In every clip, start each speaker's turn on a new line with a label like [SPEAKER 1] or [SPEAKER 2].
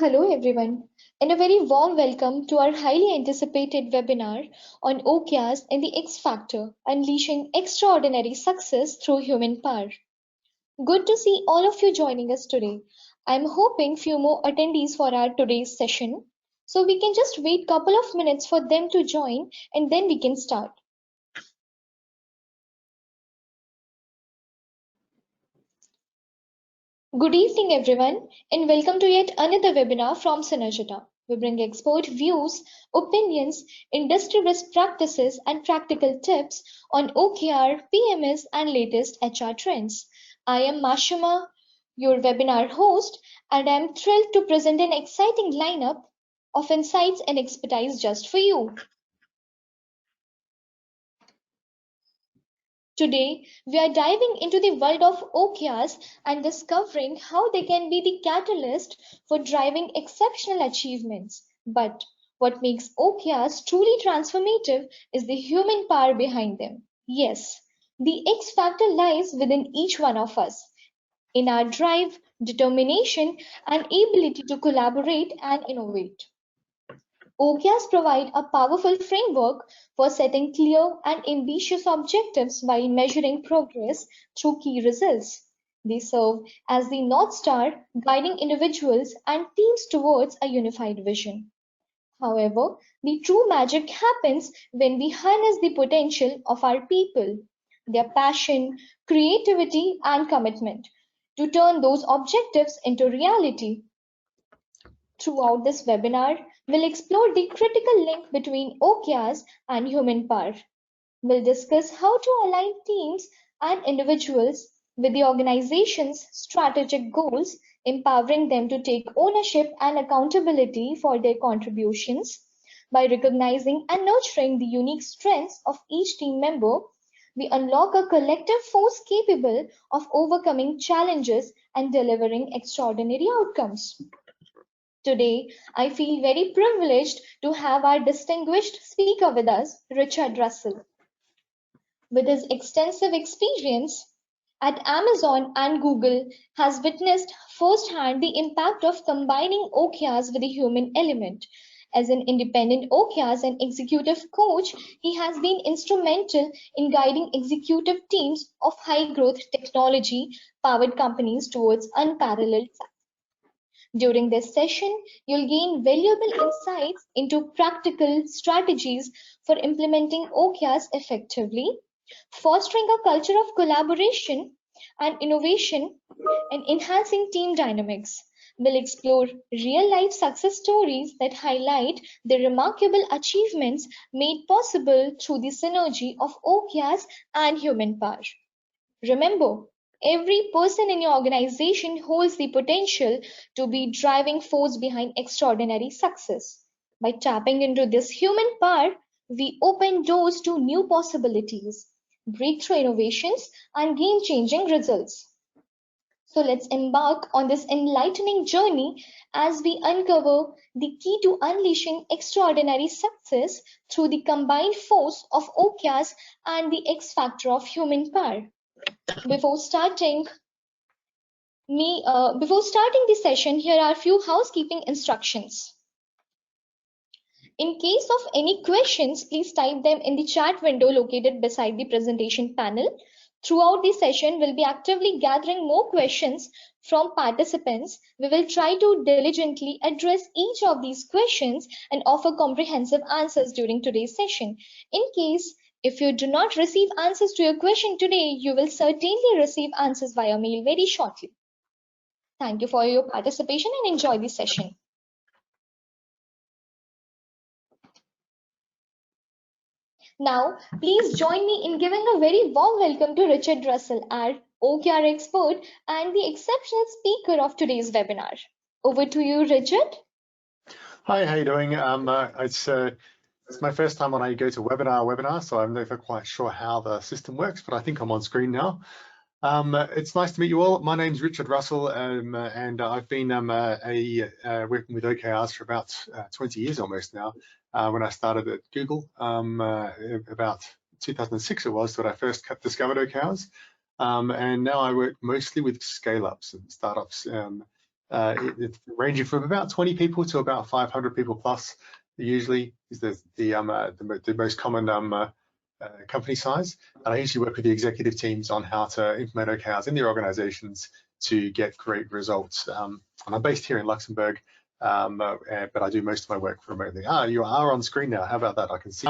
[SPEAKER 1] Hello everyone, and a very warm welcome to our highly anticipated webinar on OKRs and the X Factor, Unleashing Extraordinary Success Through Human Power. Good to see all of you joining us today. I'm hoping few more attendees for our today's session, so we can just wait couple of minutes for them to join and then we can start. Good evening, everyone, and welcome to yet another webinar from Synergita. We bring expert views, opinions, industry best practices, and practical tips on OKR, PMS, and latest HR trends. I am Mashima, your webinar host, and I'm thrilled to present an exciting lineup of insights and expertise just for you. Today, we are diving into the world of OKRs and discovering how they can be the catalyst for driving exceptional achievements. But what makes OKRs truly transformative is the human power behind them. Yes, the X factor lies within each one of us, in our drive, determination, and ability to collaborate and innovate. OKRs provide a powerful framework for setting clear and ambitious objectives while measuring progress through key results. They serve as the North Star, guiding individuals and teams towards a unified vision. However, the true magic happens when we harness the potential of our people, their passion, creativity, and commitment to turn those objectives into reality. Throughout this webinar, we'll explore the critical link between OKRs and human power. We'll discuss how to align teams and individuals with the organization's strategic goals, empowering them to take ownership and accountability for their contributions. By recognizing and nurturing the unique strengths of each team member, we unlock a collective force capable of overcoming challenges and delivering extraordinary outcomes. Today, I feel very privileged to have our distinguished speaker with us, Richard Russell. With his extensive experience at Amazon and Google, has witnessed firsthand the impact of combining OKRs with the human element. As an independent OKRs and executive coach, he has been instrumental in guiding executive teams of high growth technology powered companies towards unparalleled success. During this session, you'll gain valuable insights into practical strategies for implementing OKRs effectively, fostering a culture of collaboration and innovation, and enhancing team dynamics. We'll explore real-life success stories that highlight the remarkable achievements made possible through the synergy of OKRs and human power. Remember, every person in your organization holds the potential to be driving force behind extraordinary success. By tapping into this human power, we open doors to new possibilities, breakthrough innovations, and game-changing results. So let's embark on this enlightening journey as we uncover the key to unleashing extraordinary success through the combined force of OKRs and the X factor of human power. Before starting before starting the session, here are a few housekeeping instructions. In case of any questions, please type them in the chat window located beside the presentation panel. Throughout the session, we'll be actively gathering more questions from participants. We will try to diligently address each of these questions and offer comprehensive answers during today's session. In case if you do not receive answers to your question today, you will certainly receive answers via mail very shortly. Thank you for your participation and enjoy the session. Now, please join me in giving a very warm welcome to Richard Russell, our OKR expert and the exceptional speaker of today's webinar. Over to you, Richard.
[SPEAKER 2] Hi, how you doing? It's my first time when I go to webinar, so I'm never quite sure how the system works, but I think I'm on screen now. It's nice to meet you all. My name's Richard Russell, and I've been working with OKRs for about 20 years almost now. When I started at Google, about 2006 it was that I first discovered OKRs, and now I work mostly with scale-ups and startups It's ranging from about 20 people to about 500 people plus. Usually is the most common company size. And I usually work with the executive teams on how to implement OKRs in their organizations to get great results. And I'm based here in Luxembourg, but I do most of my work remotely. You are on screen now. How about that? I can see.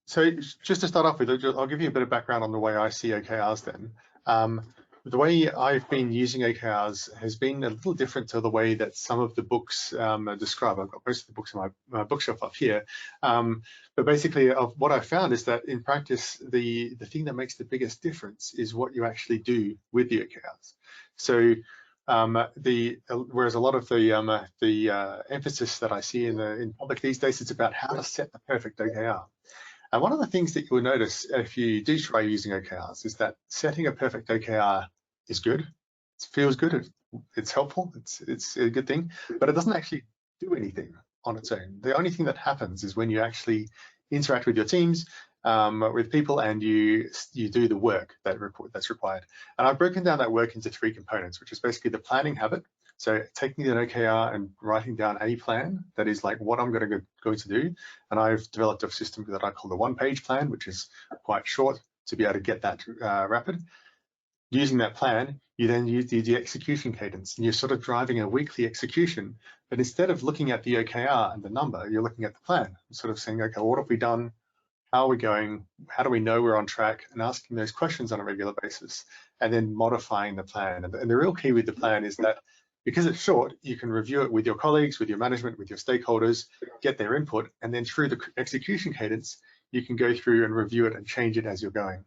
[SPEAKER 2] So just to start off with, I'll give you a bit of background on the way I see OKRs then. The way I've been using OKRs has been a little different to the way that some of the books describe. I've got most of the books in my bookshelf up here. But basically, what I found is that in practice, the thing that makes the biggest difference is what you actually do with the OKRs. So whereas a lot of the emphasis that I see in public these days, it's about how to set the perfect OKR. And one of the things that you will notice if you do try using OKRs is that setting a perfect OKR is good. It feels good. It's helpful. It's a good thing, but it doesn't actually do anything on its own. The only thing that happens is when you actually interact with your teams, with people, and you do the work that's required. And I've broken down that work into 3 components, which is basically the planning habit. So taking an OKR and writing down a plan that is like what I'm going to do. And I've developed a system that I call the 1-page plan, which is quite short to be able to get that rapid. Using that plan, you then use the execution cadence, and you're sort of driving a weekly execution. But instead of looking at the OKR and the number, you're looking at the plan, sort of saying, okay, what have we done? How are we going? How do we know we're on track? And asking those questions on a regular basis, and then modifying the plan. And the real key with the plan is that because it's short, you can review it with your colleagues, with your management, with your stakeholders, get their input, and then through the execution cadence, you can go through and review it and change it as you're going.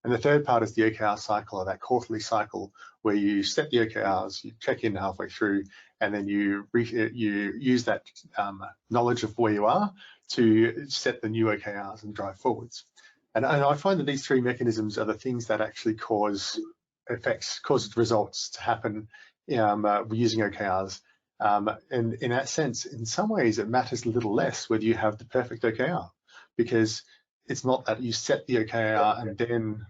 [SPEAKER 2] And the third part is the OKR cycle, or that quarterly cycle, where you set the OKRs, you check in halfway through, and then you use that knowledge of where you are to set the new OKRs and drive forwards. And I find that these 3 mechanisms are the things that actually cause results to happen using OKRs. And in that sense, in some ways, it matters a little less whether you have the perfect OKR, because it's not that you set the OKR and then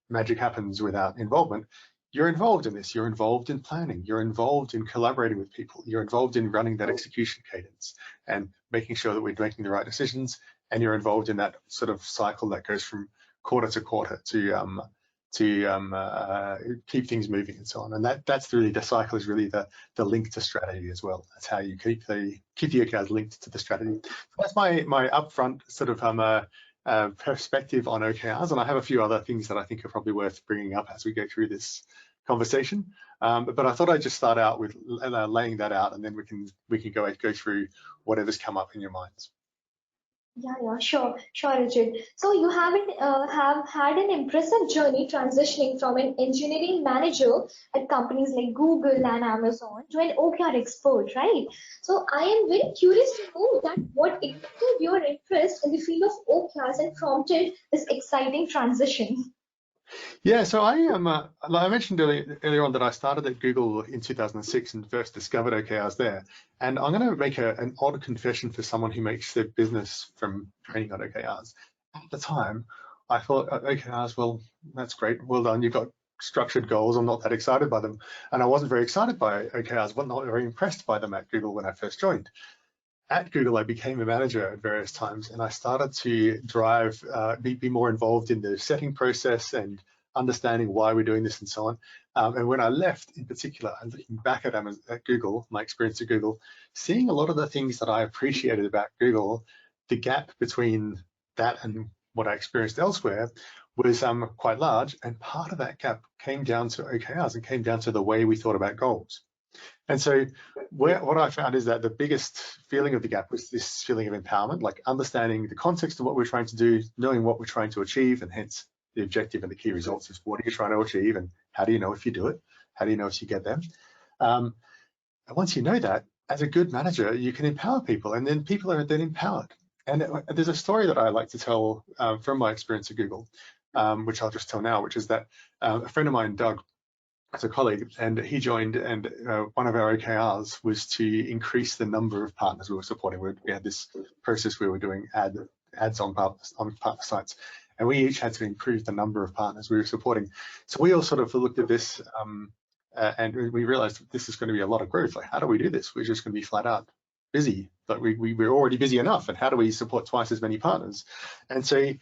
[SPEAKER 2] magic happens without involvement. You're involved in this. You're involved in planning. You're involved in collaborating with people. You're involved in running that execution cadence and making sure that we're making the right decisions. And you're involved in that sort of cycle that goes from quarter to quarter to keep things moving and so on. And that's really, the cycle is really the link to strategy as well. That's how you keep the OKRs linked to the strategy. So that's my upfront sort of perspective on OKRs, and I have a few other things that I think are probably worth bringing up as we go through this conversation. But I thought I'd just start out with laying that out, and then we can go through whatever's come up in your minds.
[SPEAKER 1] Yeah, sure, Richard. So you have had an impressive journey transitioning from an engineering manager at companies like Google and Amazon to an OKR expert, right? So I am very curious to know that what ignited your interest in the field of OKRs and prompted this exciting transition.
[SPEAKER 2] Yeah, so like I mentioned earlier on that I started at Google in 2006 and first discovered OKRs there. And I'm going to make an odd confession for someone who makes their business from training on OKRs. At the time, I thought, OKRs, well, that's great. Well done. You've got structured goals. I'm not that excited by them. And I wasn't very excited by OKRs, but not very impressed by them at Google when I first joined. At Google, I became a manager at various times, and I started to be more involved in the setting process and understanding why we're doing this and so on. And when I left, in particular, and looking back at Google, my experience at Google, seeing a lot of the things that I appreciated about Google, the gap between that and what I experienced elsewhere was quite large. And part of that gap came down to OKRs and came down to the way we thought about goals. And so what I found is that the biggest feeling of the gap was this feeling of empowerment, like understanding the context of what we're trying to do, knowing what we're trying to achieve, and hence the objective and the key results is what are you trying to achieve and how do you know if you do it? How do you know if you get there? And once you know that, as a good manager, you can empower people, and then people are then empowered. And there's a story that I like to tell from my experience at Google, which I'll just tell now, which is that a friend of mine, Doug, as a colleague, and he joined, and one of our OKRs was to increase the number of partners we were supporting. We had this process where we were doing ads on partner sites, and we each had to improve the number of partners we were supporting. So we all sort of looked at this and we realized this is going to be a lot of growth. Like, how do we do this? We're just going to be flat out busy. Like we're already busy enough, and how do we support twice as many partners? And so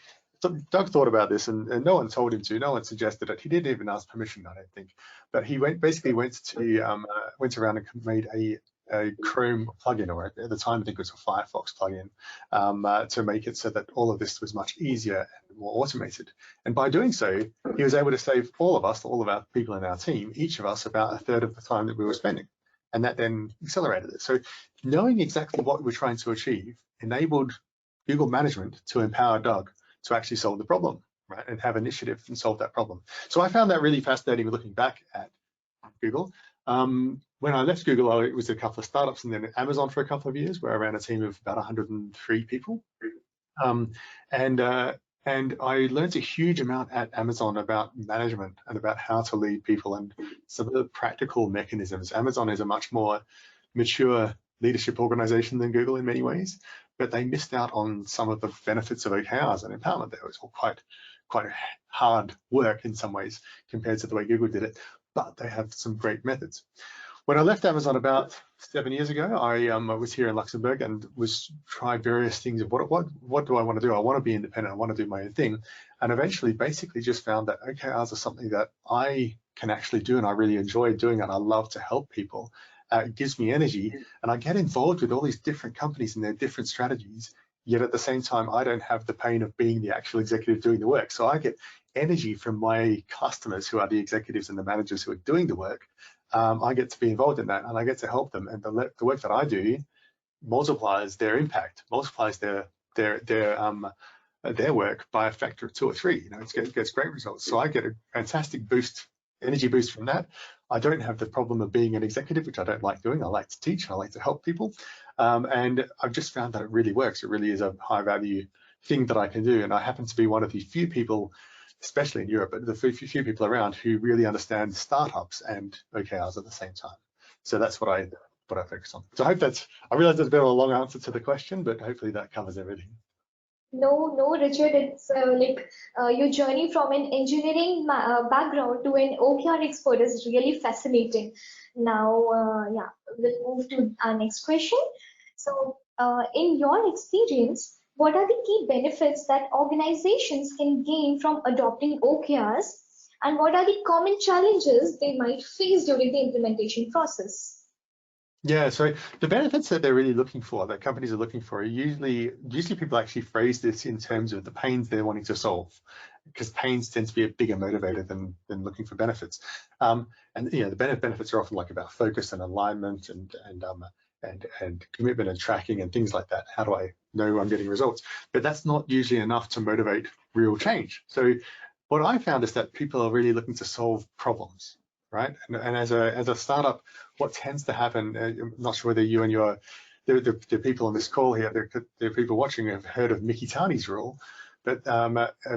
[SPEAKER 2] Doug thought about this, and no one told him to. No one suggested it. He didn't even ask permission, I don't think. But he basically went around and made a Chrome plugin, or at the time I think it was a Firefox plugin, to make it so that all of this was much easier and more automated. And by doing so, he was able to save all of our people in our team, each of us, about a third of the time that we were spending. And that then accelerated it. So knowing exactly what we were trying to achieve enabled Google management to empower Doug to actually solve the problem, right, and have initiative and solve that problem. So I found that really fascinating looking back at Google. When I left Google, it was a couple of startups, and then at Amazon for a couple of years, where I ran a team of about 103 people. And I learned a huge amount at Amazon about management and about how to lead people and some of the practical mechanisms. Amazon is a much more mature leadership organization than Google in many ways, but they missed out on some of the benefits of OKRs and empowerment there. It was all quite hard work in some ways compared to the way Google did it, but they have some great methods. When I left Amazon about 7 years ago, I was here in Luxembourg and tried various things of what do I want to do? I want to be independent. I want to do my own thing, and eventually, basically, just found that OKRs are something that I can actually do, and I really enjoy doing it. I love to help people. It gives me energy, and I get involved with all these different companies and their different strategies. Yet at the same time, I don't have the pain of being the actual executive doing the work. So I get energy from my customers, who are the executives and the managers who are doing the work. I get to be involved in that, and I get to help them. And the work that I do multiplies their impact, multiplies their work by a factor of 2 or 3. You know, it gets great results. So I get a fantastic energy boost from that. I don't have the problem of being an executive, which I don't like doing. I like to teach, I like to help people. And I've just found that it really works. It really is a high value thing that I can do. And I happen to be one of the few people, especially in Europe, but the few people around who really understand startups and OKRs at the same time. So that's what I focus on. So I hope I realize that's a bit of a long answer to the question, but hopefully that covers everything.
[SPEAKER 1] No, Richard, it's your journey from an engineering background to an OKR expert is really fascinating. Now, yeah, we'll move to our next question. So, in your experience, what are the key benefits that organizations can gain from adopting OKRs, and what are the common challenges they might face during the implementation process?
[SPEAKER 2] Yeah, so the benefits that they're really looking for, that companies are looking for, are usually people actually phrase this in terms of the pains they're wanting to solve, because pains tend to be a bigger motivator than looking for benefits. And you know, the benefits are often like about focus and alignment and commitment and tracking and things like that. How do I know I'm getting results? But that's not usually enough to motivate real change. So what I found is that people are really looking to solve problems, right? And as a startup, what tends to happen, I'm not sure whether you and the people on this call here, there are people watching who have heard of Mikitani's rule, but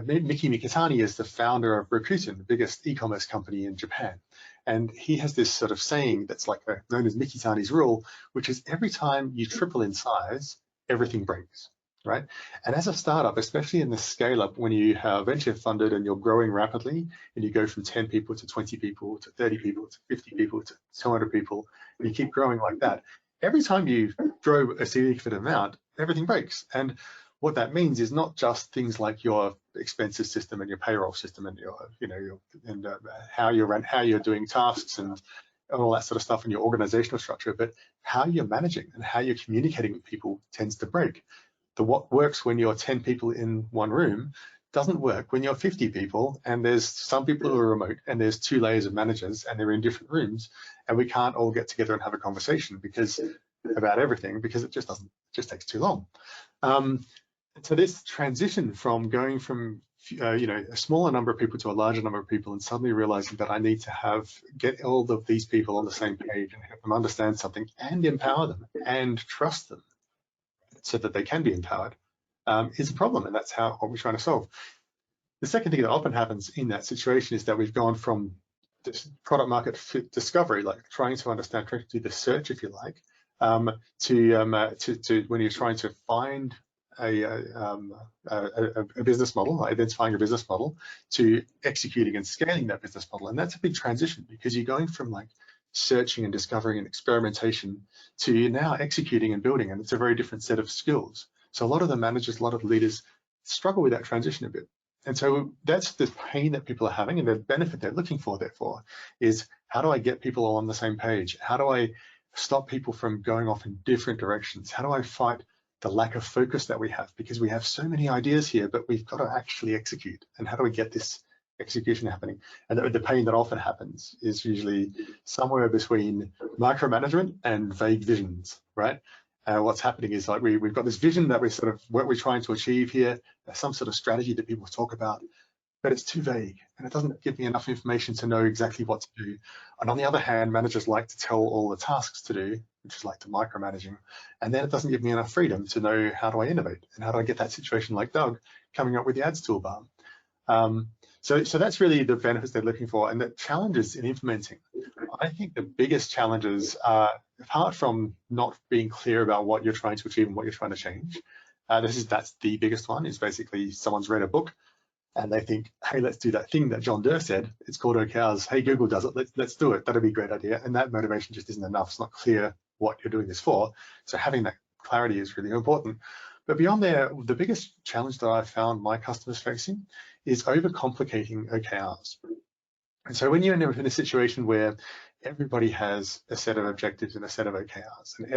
[SPEAKER 2] Miki Mikitani is the founder of Rakuten, the biggest e-commerce company in Japan. And he has this sort of saying that's like known as Mikitani's rule, which is every time you triple in size, everything breaks. Right? And as a startup, especially in the scale up, when you have venture funded and you're growing rapidly, and you go from 10 people to 20 people to 30 people to 50 people to 200 people, and you keep growing like that, every time you grow a significant amount, everything breaks. And what that means is not just things like your expenses system and your payroll system and how you're doing tasks and all that sort of stuff in your organizational structure, but how you're managing and how you're communicating with people tends to break. What works when you're 10 people in one room doesn't work when you're 50 people, and there's some people who are remote, and there's 2 layers of managers, and they're in different rooms, and we can't all get together and have a conversation about everything, because it just takes too long. So this transition from going from a smaller number of people to a larger number of people, and suddenly realizing that I need to get all of these people on the same page and help them understand something and empower them and trust them, so that they can be empowered, is a problem, and that's what we're trying to solve. The second thing that often happens in that situation is that we've gone from this product market fit discovery, like trying to do the search, if you like, to when you're trying to find a business model, identifying a business model, to executing and scaling that business model. And that's a big transition, because you're going from like searching and discovering and experimentation to now executing and building, and it's a very different set of skills. So a lot of the managers, a lot of leaders struggle with that transition a bit. And so that's the pain that people are having, and the benefit they're looking for, therefore, is how do I get people all on the same page? How do I stop people from going off in different directions? How do I fight the lack of focus that we have? Because we have so many ideas here, but we've got to actually execute. And how do we get this execution happening? And the pain that often happens is usually somewhere between micromanagement and vague visions, right? What's happening is like we've got this vision that we're sort of what we're trying to achieve here, some sort of strategy that people talk about, but it's too vague and it doesn't give me enough information to know exactly what to do. And on the other hand, managers like to tell all the tasks to do, which is like the micromanaging, and then it doesn't give me enough freedom to know how do I innovate and how do I get that situation like Doug coming up with the ads toolbar. So that's really the benefits they're looking for, and the challenges in implementing. I think the biggest challenges are, apart from not being clear about what you're trying to achieve and what you're trying to change, that's the biggest one, is basically someone's read a book and they think, hey, let's do that thing that John Doerr said. It's called OKRs. Hey, Google does it. Let's do it. That'd be a great idea. And that motivation just isn't enough. It's not clear what you're doing this for. So having that clarity is really important. But beyond there, the biggest challenge that I've found my customers facing is overcomplicating OKRs. And so when you're in a situation where everybody has a set of objectives and a set of OKRs, and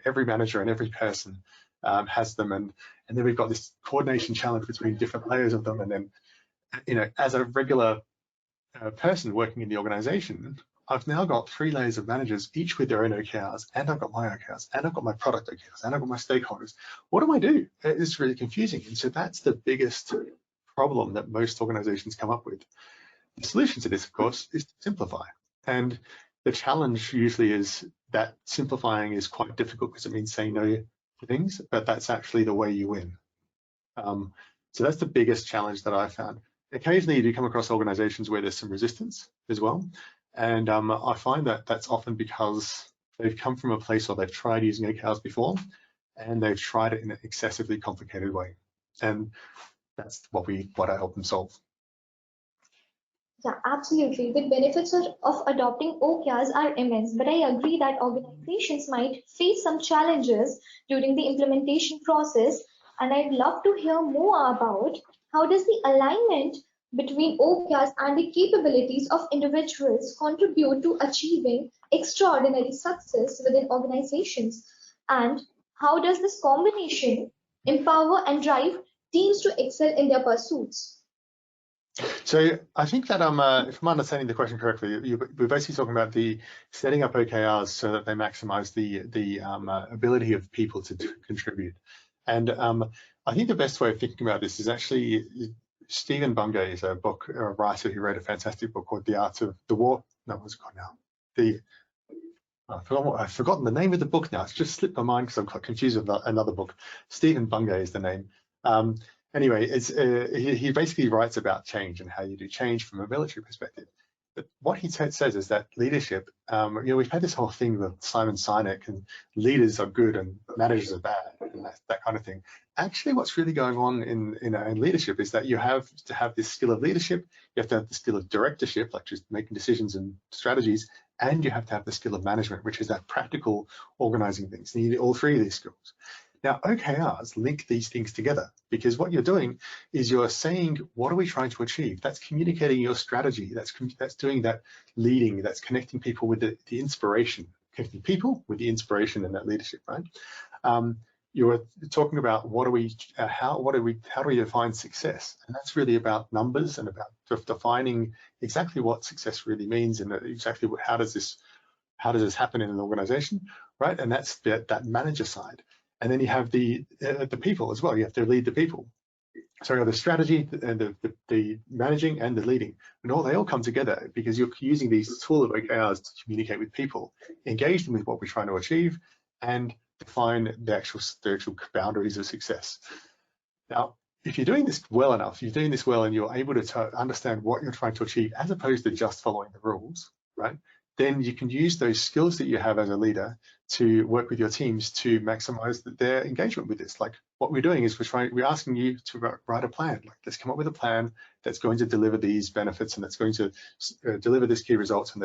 [SPEAKER 2] every manager and every person has them, and then we've got this coordination challenge between different layers of them, and then as a regular person working in the organization, I've now got 3 layers of managers, each with their own OKRs, and I've got my OKRs, and I've got my product OKRs, and I've got my stakeholders. What do I do? It's really confusing. And so that's the biggest problem that most organizations come up with. The solution to this, of course, is to simplify. And the challenge usually is that simplifying is quite difficult because it means saying no to things, but that's actually the way you win. So that's the biggest challenge that I've found. Occasionally you do come across organizations where there's some resistance as well. And I find that that's often because they've come from a place where they've tried using OKRs before, and they've tried it in an excessively complicated way. And that's what I help them solve.
[SPEAKER 1] Yeah, absolutely. The benefits of adopting OKRs are immense, but I agree that organizations might face some challenges during the implementation process, and I'd love to hear more about how does the alignment between OKRs and the capabilities of individuals contribute to achieving extraordinary success within organizations, and how does this combination empower and drive teams to excel in their pursuits?
[SPEAKER 2] So I think that if I'm understanding the question correctly, we're basically talking about the setting up OKRs so that they maximize the ability of people to contribute. And I think the best way of thinking about this is actually Stephen Bungay is a writer who wrote a fantastic book called The Art of the War. No, what's it called now? I've forgotten the name of the book now. It's just slipped my mind because I'm quite confused with another book. Stephen Bungay is the name. Anyway, he basically writes about change and how you do change from a military perspective. But what he says is that leadership, we've had this whole thing with Simon Sinek, and leaders are good and managers are bad, and that kind of thing. Actually, what's really going on in leadership is that you have to have this skill of leadership, you have to have the skill of directorship, like just making decisions and strategies, and you have to have the skill of management, which is that practical organizing things. You need all 3 of these skills. Now, OKRs link these things together, because what you're doing is you're saying, what are we trying to achieve? That's communicating your strategy. That's doing that leading. That's connecting people with the inspiration, connecting people with the inspiration and that leadership, right? You're talking about how do we define success? And that's really about numbers and about defining exactly what success really means, and exactly how does this happen in an organization, right? And that's that manager side. And then you have the people as well. You have to lead the people. So you have the strategy and the managing and the leading, and they all come together because you're using these tools of OKRs to communicate with people, engage them with what we're trying to achieve, and define the actual boundaries of success. Now, if you're doing this well enough, you're doing this well, and you're able to understand what you're trying to achieve, as opposed to just following the rules, right? Then you can use those skills that you have as a leader to work with your teams to maximize their engagement with this. Like, what we're doing is we're asking you to write a plan. Like, let's come up with a plan that's going to deliver these benefits and that's going to deliver this key results and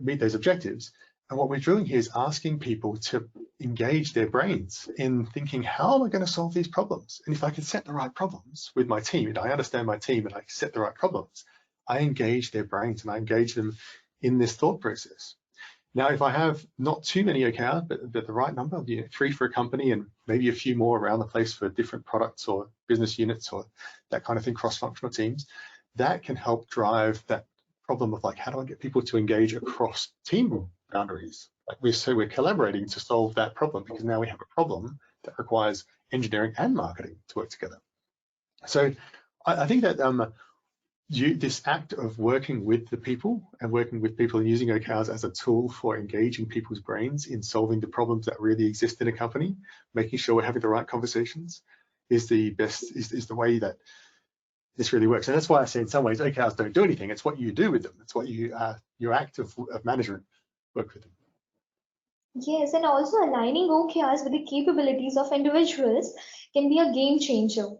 [SPEAKER 2] meet those objectives. And what we're doing here is asking people to engage their brains in thinking, how am I going to solve these problems? And if I can set the right problems with my team, and I understand my team and I can set the right problems, I engage their brains and I engage them in this thought process. Now, if I have not too many OKRs, but the right number, 3 for a company and maybe a few more around the place for different products or business units or that kind of thing, cross-functional teams, that can help drive that problem of like, how do I get people to engage across team boundaries? Like we're collaborating to solve that problem, because now we have a problem that requires engineering and marketing to work together. So I think that this act of working with the people and working with people and using OKRs as a tool for engaging people's brains in solving the problems that really exist in a company, making sure we're having the right conversations, is the way that this really works. And that's why I say in some ways OKRs don't do anything. It's what you do with them. It's what your act of management work with them.
[SPEAKER 1] Yes, and also aligning OKRs with the capabilities of individuals can be a game changer.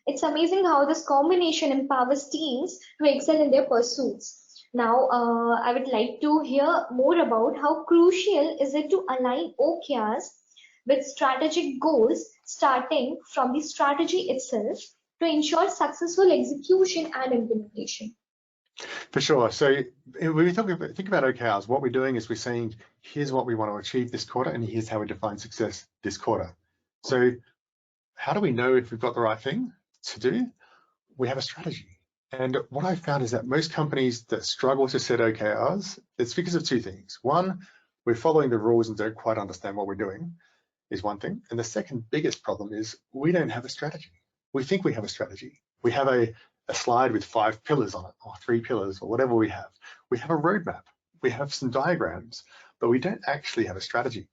[SPEAKER 1] It's amazing how this combination empowers teams to excel in their pursuits. Now, I would like to hear more about how crucial is it to align OKRs with strategic goals, starting from the strategy itself to ensure successful execution and implementation.
[SPEAKER 2] For sure. So when we think about OKRs, what we're doing is we're saying, here's what we want to achieve this quarter, and here's how we define success this quarter. So how do we know if we've got the right thing to do? We have a strategy. And what I found is that most companies that struggle to set OKRs, it's because of 2 things. One, we're following the rules and don't quite understand what we're doing, is one thing. And the second biggest problem is we don't have a strategy. We think we have a strategy. We have a slide with 5 pillars on it, or 3 pillars, or whatever we have. We have a roadmap. We have some diagrams, but we don't actually have a strategy.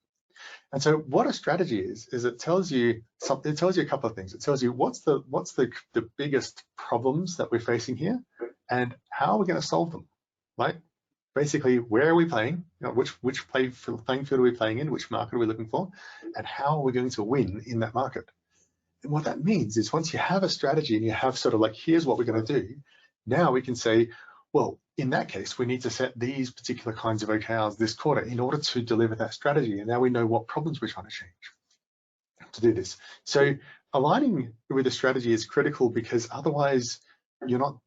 [SPEAKER 2] And so what a strategy is it tells you something. It tells you a couple of things. It tells you what's the biggest problems that we're facing here, and how are we going to solve them. Like, basically, where are we playing? Which playing field are we playing in? Which market are we looking for? And how are we going to win in that market? And what that means is, once you have a strategy and you have sort of like, here's what we're going to do, now we can say, well, in that case, we need to set these particular kinds of OKRs this quarter in order to deliver that strategy. And now we know what problems we're trying to change to do this. So aligning with a strategy is critical, because otherwise you're not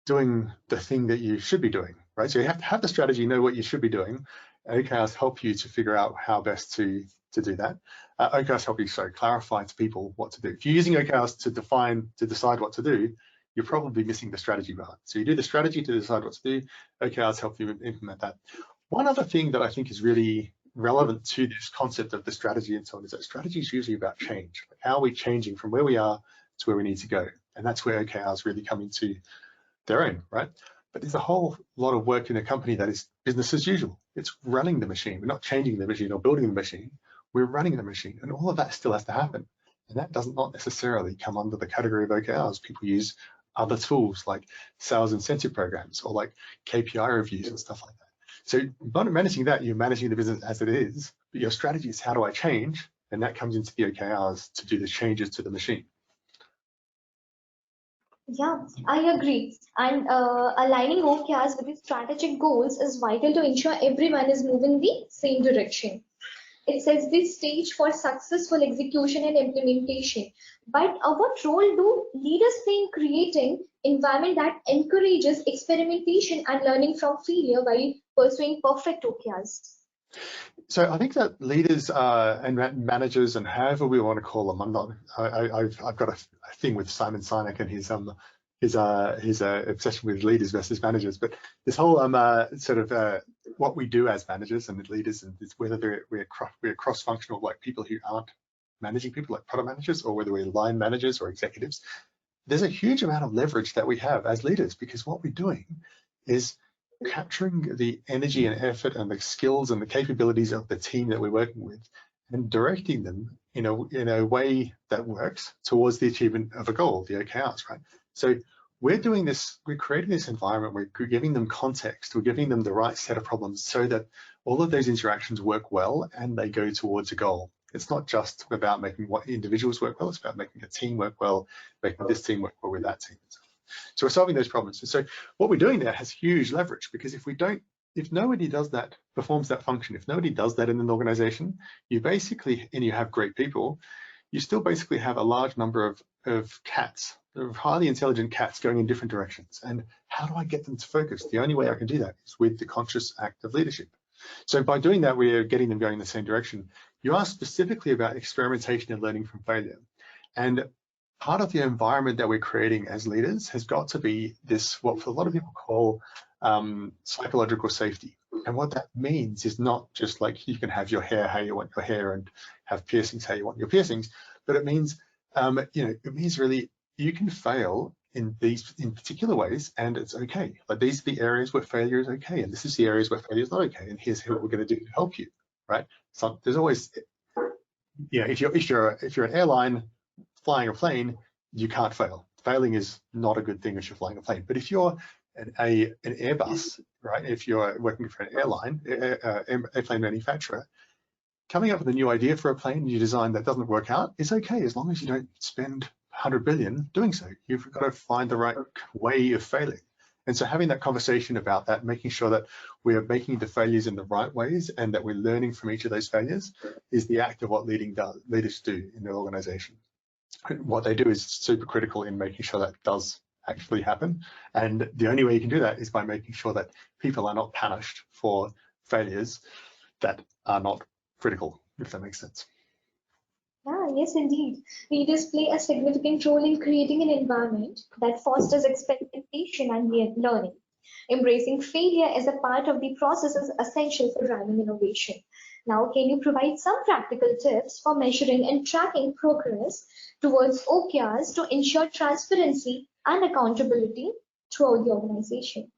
[SPEAKER 2] doing the thing that you should be doing, right? So you have to have the strategy, know what you should be doing. OKRs help you to figure out how best to do that. OKRs help you clarify to people what to do. If you're using OKRs to decide what to do, you're probably missing the strategy part. So you do the strategy to decide what to do. OKRs help you implement that. One other thing that I think is really relevant to this concept of the strategy and so on is that strategy is usually about change. Like, how are we changing from where we are to where we need to go? And that's where OKRs really come into their own, right? But there's a whole lot of work in a company that is business as usual. It's running the machine. We're not changing the machine or building the machine. We're running the machine, and all of that still has to happen. And that does not necessarily come under the category of OKRs. People use other tools like sales incentive programs or like KPI reviews and stuff like that. So not managing that, you're managing the business as it is, but your strategy is, how do I change? And that comes into the OKRs to do the changes to the machine.
[SPEAKER 1] Yeah, I agree. And aligning OKRs with the strategic goals is vital to ensure everyone is moving the same direction. It sets the stage for successful execution and implementation. But what role do leaders play in creating environment that encourages experimentation and learning from failure while pursuing perfect OKRs?
[SPEAKER 2] So I think that leaders and managers, and however we want to call them, I've got a thing with Simon Sinek and his obsession with leaders versus managers. But this whole what we do as managers and leaders, and whether we're cross-functional, like people who aren't managing people, like product managers, or whether we're line managers or executives, there's a huge amount of leverage that we have as leaders, because what we're doing is capturing the energy and effort and the skills and the capabilities of the team that we're working with, and directing them in a way that works towards the achievement of a goal, the OKRs, right? So we're doing this, we're creating this environment, we're giving them context, we're giving them the right set of problems so that all of those interactions work well and they go towards a goal. It's not just about making what individuals work well, it's about making a team work well, making this team work well with that team. So we're solving those problems. And so what we're doing there has huge leverage, because if nobody does that, performs that function, if nobody does that in an organization, you basically, and you have great people, you still basically have a large number of cats, of highly intelligent cats going in different directions. And how do I get them to focus? The only way I can do that is with the conscious act of leadership. So by doing that, we're getting them going in the same direction. You asked specifically about experimentation and learning from failure. And part of the environment that we're creating as leaders has got to be this, what a lot of people call psychological safety. And what that means is not just like you can have your hair how you want your hair and have piercings how you want your piercings, but it means, it means really you can fail in particular ways, and it's okay. Like, these are the areas where failure is okay, and this is the areas where failure is not okay, and here's what we're going to do to help you, right? So there's always, if you're an airline flying a plane, you can't fail. Failing is not a good thing if you're flying a plane. But if you're an Airbus, right? If you're working for an airplane manufacturer, coming up with a new idea for a plane, new design that doesn't work out is okay, as long as you don't spend 100 billion doing so. You've got to find the right way of failing. And so having that conversation about that, making sure that we're making the failures in the right ways and that we're learning from each of those failures, is the act of what leaders do in their organization. What they do is super critical in making sure that does actually happen. And the only way you can do that is by making sure that people are not punished for failures that are not critical, if that makes sense.
[SPEAKER 1] Yes, indeed. Leaders play a significant role in creating an environment that fosters experimentation and learning. Embracing failure as a part of the process is essential for driving innovation. Now, can you provide some practical tips for measuring and tracking progress towards OKRs to ensure transparency and accountability throughout the organization?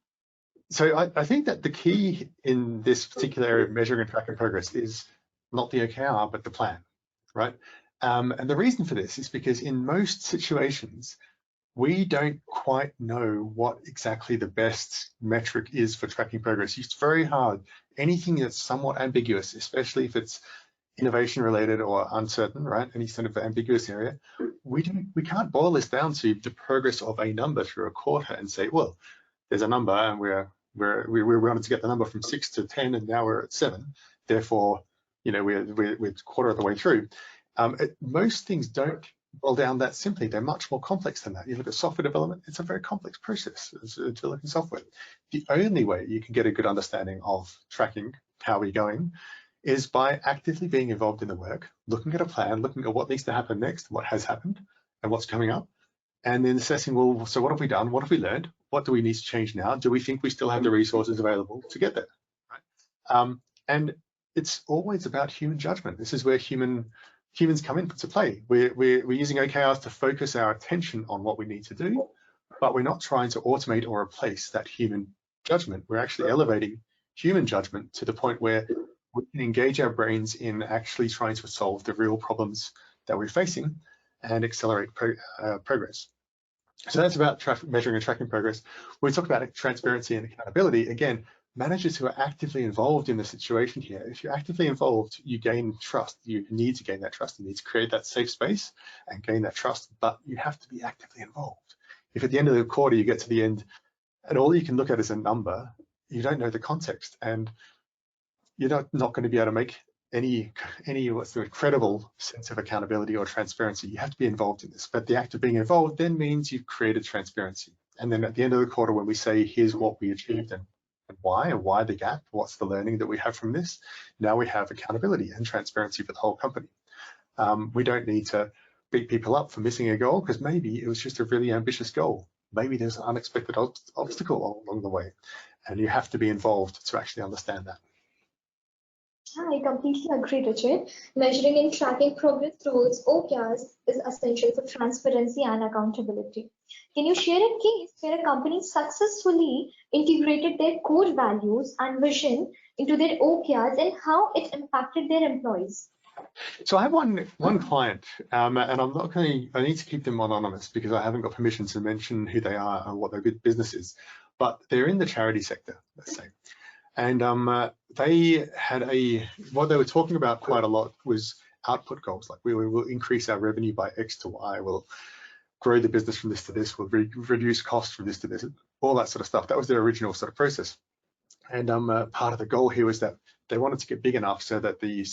[SPEAKER 2] So I think that the key in this particular area of measuring and tracking progress is not the OKR, but the plan, right? And the reason for this is because in most situations, we don't quite know what exactly the best metric is for tracking progress. It's very hard. Anything that's somewhat ambiguous, especially if it's innovation related or uncertain, right? Any sort of ambiguous area, we can't boil this down to the progress of a number through a quarter and say, well, there's a number and we wanted to get the number from 6 to 10 and now we're at 7. Therefore, we're a quarter of the way through. Most things don't boil down that simply. They're much more complex than that. You look at software development, it's a very complex process developing software. The only way you can get a good understanding of tracking how we're going is by actively being involved in the work, looking at a plan, looking at what needs to happen next, what has happened, and what's coming up, and then assessing, well, so what have we done? What have we learned? What do we need to change now? Do we think we still have the resources available to get there? Right? And it's always about human judgment. This is where humans come into play. We're using OKRs to focus our attention on what we need to do, but we're not trying to automate or replace that human judgment. We're actually elevating human judgment to the point where we can engage our brains in actually trying to solve the real problems that we're facing and accelerate progress. So that's about measuring and tracking progress. When we talk about transparency and accountability, again, managers who are actively involved in the situation here, if you're actively involved, you gain trust. You need to gain that trust. You need to create that safe space and gain that trust, but you have to be actively involved. If at the end of the quarter, you get to the end and all you can look at is a number, you don't know the context and you're not going to be able to make any credible sense of accountability or transparency. You have to be involved in this, but the act of being involved then means you've created transparency. And then at the end of the quarter, when we say, here's what we achieved and why the gap, what's the learning that we have from this, now we have accountability and transparency for the whole company. We don't need to beat people up for missing a goal, because maybe it was just a really ambitious goal. Maybe there's an unexpected obstacle along the way, and you have to be involved to actually understand that.
[SPEAKER 1] I completely agree, Richard. Measuring and tracking progress towards OKRs is essential for transparency and accountability. Can you share a case where a company successfully integrated their core values and vision into their OKRs and how it impacted their employees?
[SPEAKER 2] So I have one client, and I need to keep them anonymous because I haven't got permission to mention who they are and what their business is, but they're in the charity sector, let's say. And they had what they were talking about quite a lot was output goals, like we will increase our revenue by X to Y, we'll grow the business from this to this, we'll reduce costs from this to this, all that sort of stuff. That was their original sort of process. And part of the goal here was that they wanted to get big enough so that the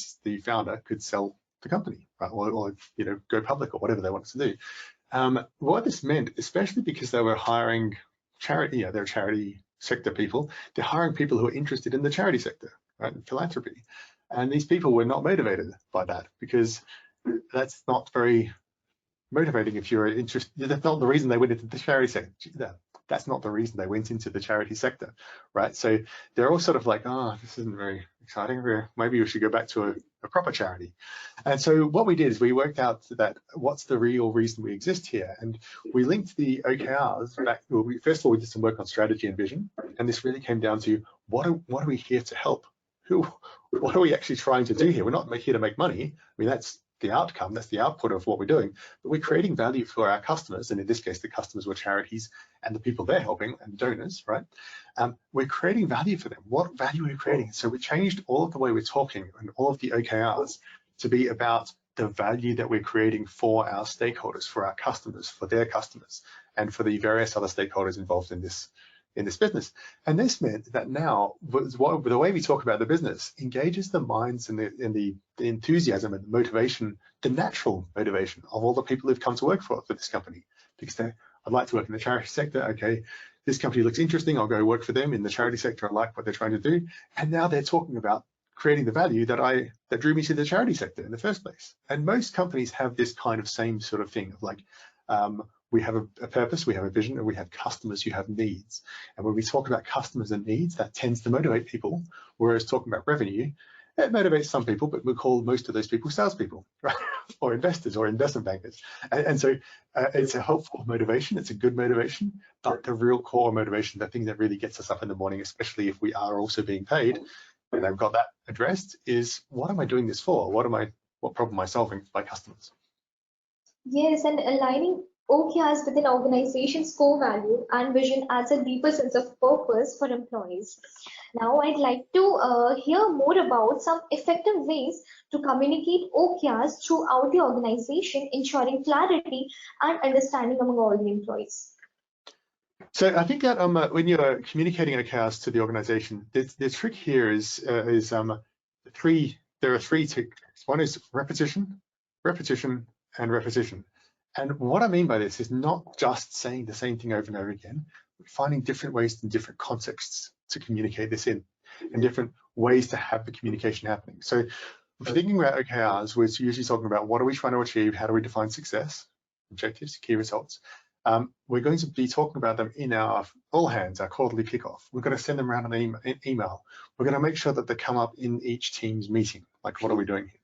[SPEAKER 2] founder could sell the company, right? Or you know, go public or whatever they wanted to do. What this meant, especially because they were hiring charity, you know, they're charity sector people, they're hiring people who are interested in the charity sector, right, and philanthropy. And these people were not motivated by that, because that's not very motivating if you're interested. That's not the reason they went into the charity sector. That's not the reason they went into the charity sector, right? So they're all sort of like, oh, this isn't very exciting. Maybe we should go back to a proper charity. And so what we did is we worked out that what's the real reason we exist here, and we linked the OKRs back. Well, first of all, we did some work on strategy and vision, and this really came down to what are we here to help? What are we actually trying to do here? We're not here to make money. I mean, that's the outcome, that's the output of what we're doing, but we're creating value for our customers, and in this case the customers were charities and the people they're helping and donors, right? We're creating value for them. What value are we creating? So we changed all of the way we're talking and all of the OKRs to be about the value that we're creating for our stakeholders, for our customers, for their customers, and for the various other stakeholders involved in this business. And this meant that now the way we talk about the business engages the minds and the enthusiasm and the motivation, the natural motivation of all the people who've come to work for this company, because I'd like to work in the charity sector. Okay, this company looks interesting, I'll go work for them in the charity sector. I like what they're trying to do. And now they're talking about creating the value that drew me to the charity sector in the first place. And most companies have this kind of same sort of thing of like, we have a purpose, we have a vision, and we have customers who have needs. And when we talk about customers and needs, that tends to motivate people, whereas talking about revenue, it motivates some people, but we call most of those people salespeople, right? Or investors or investment bankers. And so it's a helpful motivation, it's a good motivation, but the real core motivation, the thing that really gets us up in the morning, especially if we are also being paid, and I've got that addressed, is what am I doing this for? What problem am I solving for my customers?
[SPEAKER 1] Yes, and aligning OKRs with an organization's core value and vision adds a deeper sense of purpose for employees. Now, I'd like to hear more about some effective ways to communicate OKRs throughout the organization, ensuring clarity and understanding among all the employees.
[SPEAKER 2] So I think that when you're communicating OKRs to the organization, the trick here is there are three tricks. One is repetition, repetition, and repetition. And what I mean by this is not just saying the same thing over and over again, but finding different ways in different contexts to communicate this in, and different ways to have the communication happening. So if you're thinking about OKRs, we're usually talking about what are we trying to achieve, how do we define success, objectives, key results. We're going to be talking about them in our all hands, our quarterly kickoff. We're going to send them around an email. We're going to make sure that they come up in each team's meeting, like what are we doing here?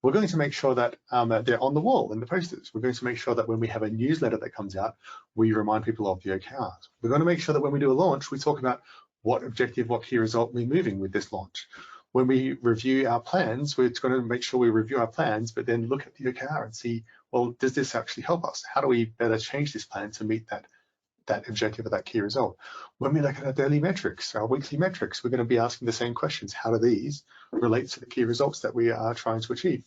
[SPEAKER 2] We're going to make sure that they're on the wall in the posters. We're going to make sure that when we have a newsletter that comes out, we remind people of the OKRs. We're going to make sure that when we do a launch, we talk about what objective, what key result we're moving with this launch. When we review our plans, we're going to make sure we review our plans, but then look at the OKR and see, well, does this actually help us? How do we better change this plan to meet that objective or that key result? When we look at our daily metrics, our weekly metrics, we're going to be asking the same questions. How do these relate to the key results that we are trying to achieve?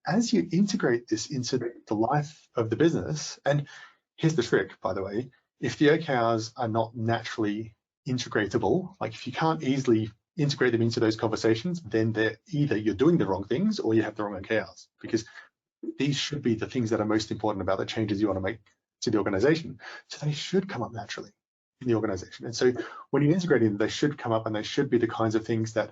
[SPEAKER 2] As you integrate this into the life of the business, and here's the trick, by the way, if the OKRs are not naturally integratable, like if you can't easily integrate them into those conversations, then they're either you're doing the wrong things or you have the wrong OKRs, because these should be the things that are most important about the changes you want to make to the organization. So they should come up naturally in the organization. And so when you integrate them, they should come up, and they should be the kinds of things that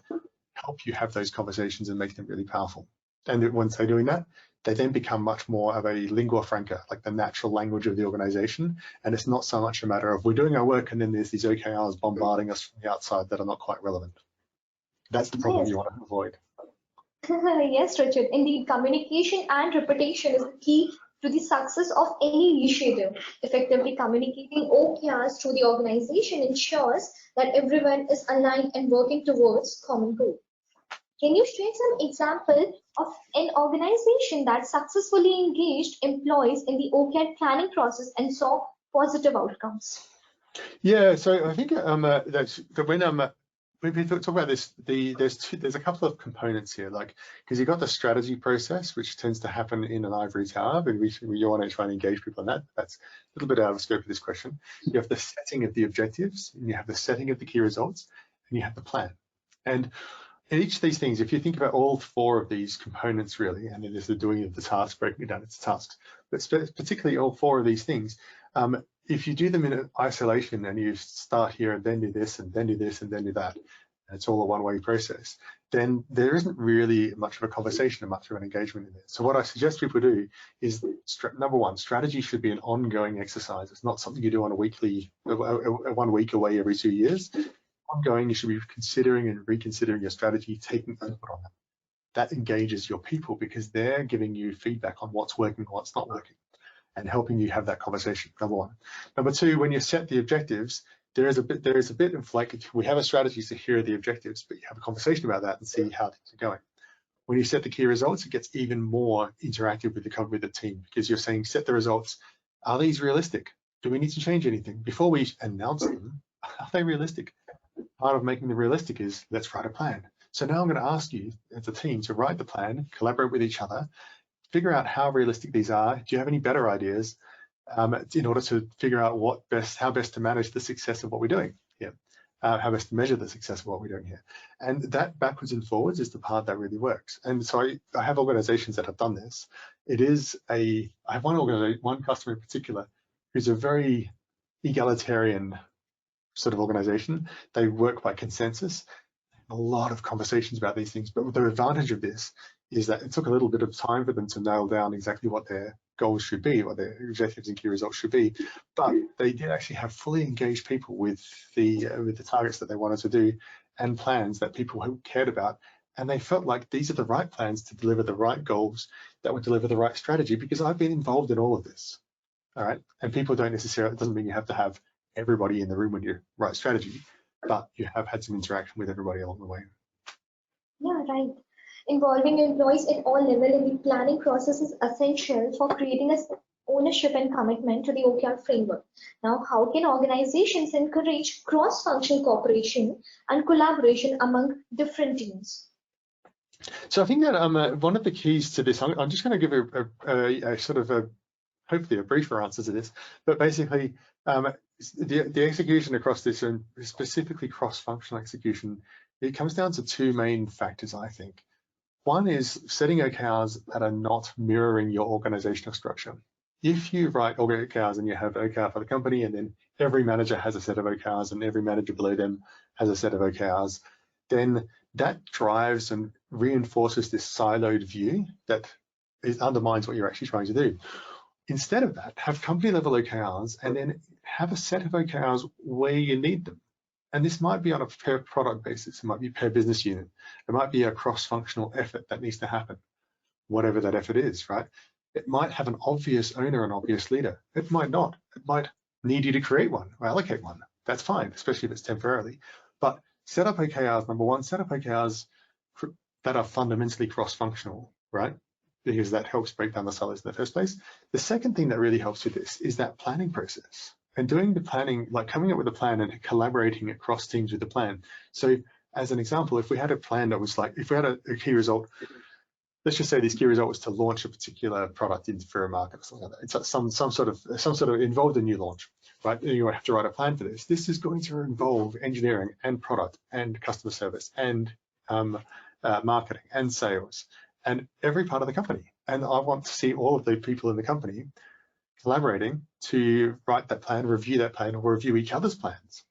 [SPEAKER 2] help you have those conversations and make them really powerful. And once they're doing that, they then become much more of a lingua franca, like the natural language of the organization. And it's not so much a matter of we're doing our work and then there's these OKRs bombarding us from the outside that are not quite relevant. That's the problem you want to avoid.
[SPEAKER 1] Yes, Richard. Indeed, communication and repetition is the key to the success of any initiative. Effectively communicating OKRs through the organization ensures that everyone is aligned and working towards common goal. Can you share some example of an organization that successfully engaged employees in the OKR planning process and saw positive outcomes?
[SPEAKER 2] Yeah, so I think that's when when we talk about this, there's a couple of components here, like, because you've got the strategy process, which tends to happen in an ivory tower, but you want to try and engage people in that. That's a little bit out of scope of this question. You have the setting of the objectives, and you have the setting of the key results, and you have the plan. And in each of these things, if you think about all 4 of these components really, and then there's the doing of the task, breaking it down into tasks, but particularly all 4 of these things, if you do them in isolation and you start here and then do this and then do this and then do that, and it's all a one-way process, then there isn't really much of a conversation and much of an engagement in it. So what I suggest people do is, number 1, strategy should be an ongoing exercise. It's not something you do on a weekly, 1 week away every 2 years. Ongoing, you should be considering and reconsidering your strategy, taking input on that. That engages your people because they're giving you feedback on what's working and what's not working, and helping you have that conversation, number 1. Number 2, when you set the objectives, there is a bit of like, we have a strategy, so here are the objectives, but you have a conversation about that and see how things are going. When you set the key results, it gets even more interactive with the team, because you're saying, set the results. Are these realistic? Do we need to change anything? Before we announce them, are they realistic? Part of making them realistic is, let's write a plan. So now I'm going to ask you as a team to write the plan, collaborate with each other, figure out how realistic these are. Do you have any better ideas in order to figure out how best to manage the success of what we're doing here, how best to measure the success of what we're doing here? And that backwards and forwards is the part that really works. And so I have organizations that have done this. I have one customer in particular who's a very egalitarian sort of organization. They work by consensus. A lot of conversations about these things, but the advantage of this is that it took a little bit of time for them to nail down exactly what their goals should be, what their objectives and key results should be. But they did actually have fully engaged people with the targets that they wanted to do, and plans that people cared about. And they felt like these are the right plans to deliver the right goals that would deliver the right strategy, because I've been involved in all of this. All right. And people don't necessarily, it doesn't mean you have to have everybody in the room when you write strategy, but you have had some interaction with everybody along the way.
[SPEAKER 1] Yeah, right. Involving employees at all levels in the planning process is essential for creating a ownership and commitment to the OKR framework. Now, how can organizations encourage cross-functional cooperation and collaboration among different teams?
[SPEAKER 2] So I think that one of the keys to this, I'm just going to give a sort of hopefully a briefer answer to this, but basically the execution across this, and specifically cross-functional execution, it comes down to 2 main factors, I think. One is setting OKRs that are not mirroring your organizational structure. If you write OKRs and you have OKR for the company, and then every manager has a set of OKRs and every manager below them has a set of OKRs, then that drives and reinforces this siloed view that undermines what you're actually trying to do. Instead of that, have company level OKRs and then have a set of OKRs where you need them. And this might be on a per product basis, it might be per business unit, it might be a cross-functional effort that needs to happen, whatever that effort is, right? It might have an obvious owner, an obvious leader. It might not. It might need you to create one or allocate one. That's fine, especially if it's temporarily. But set up OKRs, number 1, set up OKRs that are fundamentally cross-functional, right? Because that helps break down the silos in the first place. The second thing that really helps with this is that planning process. And doing the planning, like coming up with a plan and collaborating across teams with the plan. So as an example, if we had a plan that was like, if we had a key result, let's just say this key result was to launch a particular product for a market or something like that. It's some sort of involved a new launch, right? You have to write a plan for this. This is going to involve engineering and product and customer service and marketing and sales and every part of the company. And I want to see all of the people in the company collaborating to write that plan, review that plan, or review each other's plans.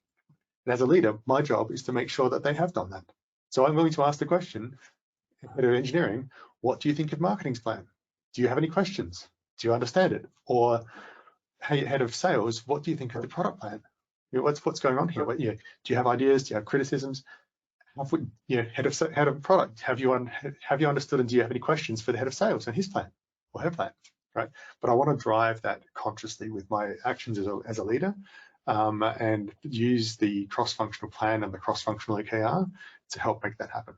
[SPEAKER 2] And as a leader, my job is to make sure that they have done that. So I'm going to ask the question, head of engineering, what do you think of marketing's plan? Do you have any questions? Do you understand it? Or hey, head of sales, what do you think of the product plan? You know, what's going on here? Do you have ideas? Do you have criticisms? Head of product, have you understood, and do you have any questions for the head of sales and his plan or her plan? Right, but I want to drive that consciously with my actions as a leader, and use the cross-functional plan and the cross-functional OKR to help make that happen.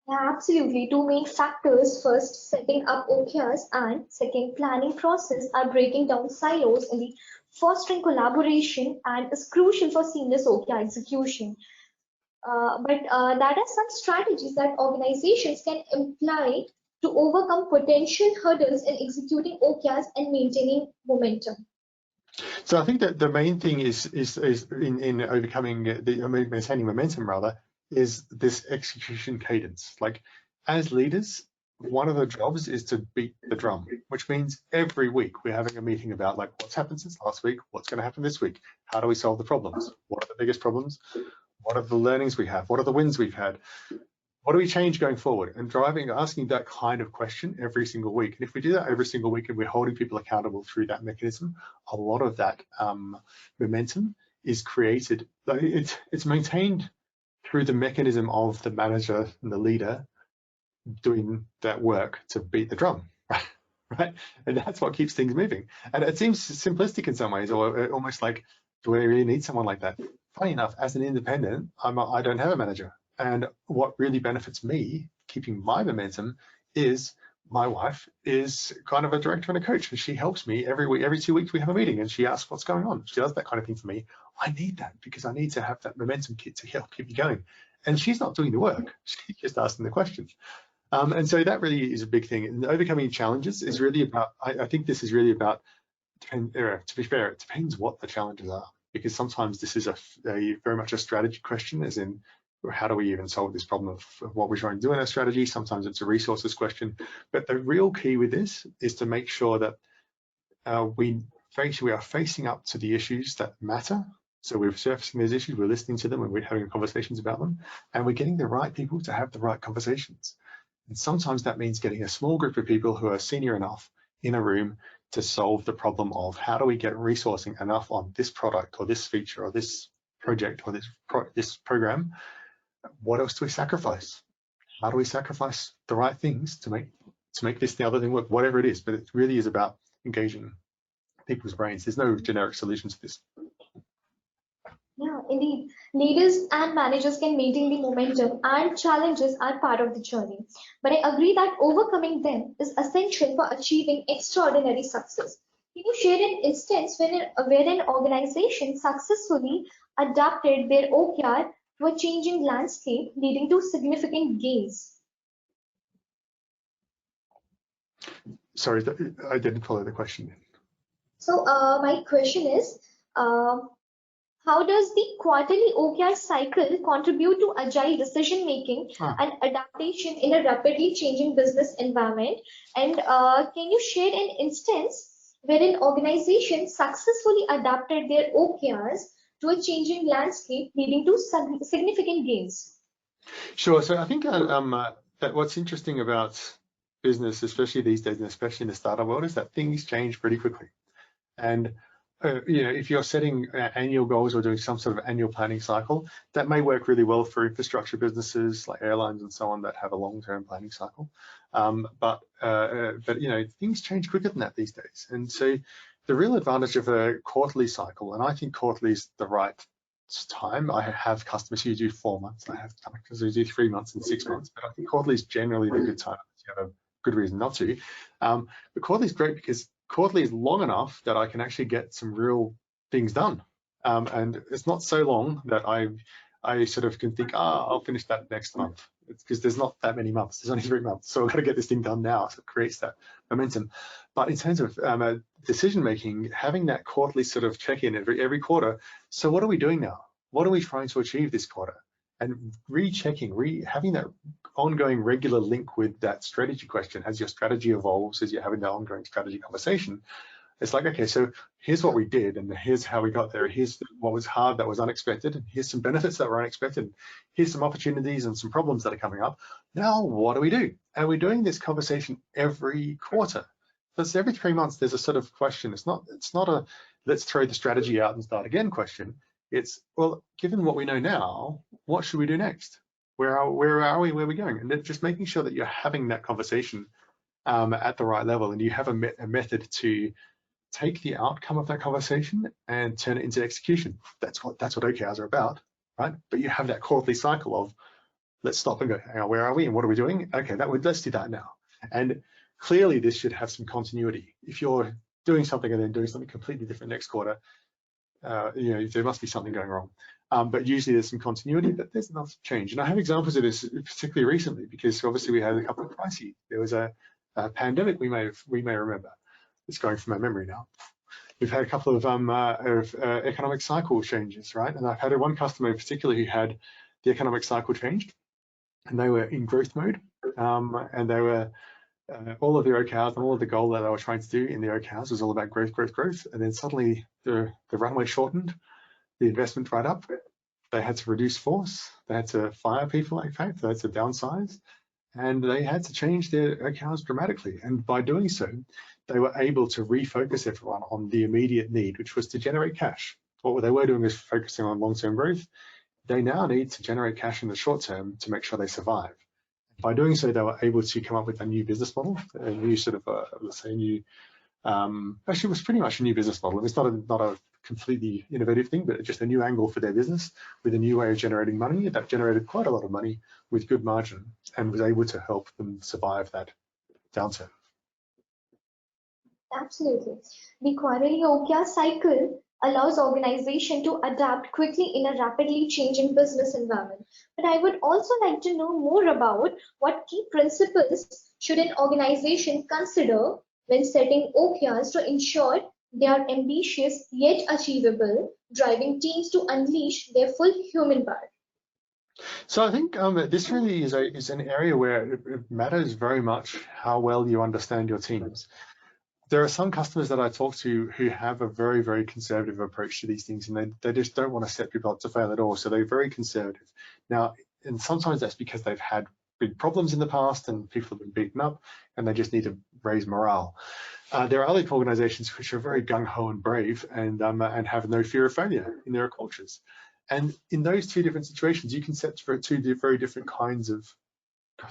[SPEAKER 1] Yeah, absolutely. 2 main factors: first, setting up OKRs, and second, planning process are breaking down silos in the fostering collaboration and is crucial for seamless OKR execution. But that are some strategies that organizations can employ to overcome potential hurdles in executing OKRs and maintaining momentum.
[SPEAKER 2] So I think that the main thing is in overcoming maintaining momentum rather, is this execution cadence. Like as leaders, one of the jobs is to beat the drum, which means every week we're having a meeting about like what's happened since last week, what's going to happen this week, how do we solve the problems, what are the biggest problems, what are the learnings we have, what are the wins we've had, what do we change going forward? And asking that kind of question every single week. And if we do that every single week and we're holding people accountable through that mechanism, a lot of that momentum is created. It's maintained through the mechanism of the manager and the leader doing that work to beat the drum, right? And that's what keeps things moving. And it seems simplistic in some ways, or almost like, do we really need someone like that? Funny enough, as an independent, I don't have a manager. And what really benefits me, keeping my momentum, is my wife is kind of a director and a coach, and she helps me every week. Every 2 weeks we have a meeting, and she asks what's going on. She does that kind of thing for me. I need that because I need to have that momentum kit to help keep me going. And she's not doing the work; she's just asking the questions. And so that really is a big thing. And overcoming challenges is really about. I think this is really about. To be fair, it depends what the challenges are, because sometimes this is a very much a strategy question, as in how do we even solve this problem of what we're trying to do in our strategy. Sometimes it's a resources question, but the real key with this is to make sure that we are facing up to the issues that matter. So we're surfacing those issues, we're listening to them, and we're having conversations about them, and we're getting the right people to have the right conversations. And sometimes that means getting a small group of people who are senior enough in a room to solve the problem of how do we get resourcing enough on this product or this feature or this project or this program. What else do we sacrifice? How do we sacrifice the right things to make this the other thing work, whatever it is? But it really is about engaging people's brains. There's no generic solution to this.
[SPEAKER 1] Yeah, indeed. Leaders and managers can maintain the momentum, and challenges are part of the journey. But I agree that overcoming them is essential for achieving extraordinary success. Can you share an instance where an organization successfully adapted their OKR to a changing landscape, leading to significant gains?
[SPEAKER 2] Sorry, I didn't follow the question.
[SPEAKER 1] So, my question is, how does the quarterly OKR cycle contribute to agile decision making and adaptation in a rapidly changing business environment? And can you share an instance where an organization successfully adapted their OKRs to a changing landscape, leading to significant gains?
[SPEAKER 2] Sure. So I think that what's interesting about business, especially these days, and especially in the startup world, is that things change pretty quickly. And if you're setting annual goals or doing some sort of annual planning cycle, that may work really well for infrastructure businesses like airlines and so on that have a long-term planning cycle. But things change quicker than that these days. And so the real advantage of a quarterly cycle, and I think quarterly is the right time. I have customers who do 4 months. I have customers who do 3 months and 6 months, but I think quarterly is generally the good time if you have a good reason not to. But quarterly is great because quarterly is long enough that I can actually get some real things done. And it's not so long that I sort of can think, I'll finish that next month. It's because there's not that many months. There's only 3 months. So I've got to get this thing done now. So it creates that momentum. But in terms of decision making, having that quarterly sort of check-in every quarter. So what are we doing now? What are we trying to achieve this quarter? And rechecking, having that ongoing regular link with that strategy question as your strategy evolves, as you're having that ongoing strategy conversation. It's like, okay, so here's what we did, and here's how we got there. Here's what was hard, that was unexpected, and here's some benefits that were unexpected. Here's some opportunities and some problems that are coming up. Now, what do we do? And we're doing this conversation every quarter. So every 3 months, there's a sort of question. It's not a let's throw the strategy out and start again question. It's, well, given what we know now, what should we do next? Where are we? Where are we going? And just making sure that you're having that conversation at the right level, and you have a method to take the outcome of that conversation and turn it into execution. That's what OKRs are about, right? But you have that quarterly cycle of let's stop and go, hang on, where are we and what are we doing? Okay, let's do that now. And clearly, this should have some continuity. If you're doing something and then doing something completely different next quarter, there must be something going wrong. But usually there's some continuity, but there's enough change. And I have examples of this particularly recently, because obviously we had a couple of crises. There was a pandemic we may remember. It's going from my memory now. We've had a couple of economic cycle changes, right? And I've had one customer in particular who had the economic cycle changed, and they were in growth mode, and they were all of their OKRs and all of the goal that they were trying to do in the OKRs was all about growth, growth, growth. And then suddenly the runway shortened, the investment dried up. They had to reduce force. They had to fire people, in fact. They had to downsize, and they had to change their OKRs dramatically. And by doing so, they were able to refocus everyone on the immediate need, which was to generate cash. What they were doing was focusing on long-term growth. They now need to generate cash in the short term to make sure they survive. By doing so, they were able to come up with a new business model, a new sort of, let's say, new. Actually, it was pretty much a new business model. It's not a completely innovative thing, but just a new angle for their business with a new way of generating money that generated quite a lot of money with good margin and was able to help them survive that downturn.
[SPEAKER 1] Absolutely. The quarterly OKR cycle allows organization to adapt quickly in a rapidly changing business environment. But I would also like to know more about what key principles should an organization consider when setting OKRs to ensure they are ambitious yet achievable, driving teams to unleash their full human power.
[SPEAKER 2] So I think this really is an area where it matters very much how well you understand your teams. There are some customers that I talk to who have a very, very conservative approach to these things, and they just don't want to set people up to fail at all. So they're very conservative. Now, and sometimes that's because they've had big problems in the past and people have been beaten up and they just need to raise morale. There are other organizations which are very gung-ho and brave and have no fear of failure in their cultures. And in those two different situations, you can set for two very different kinds of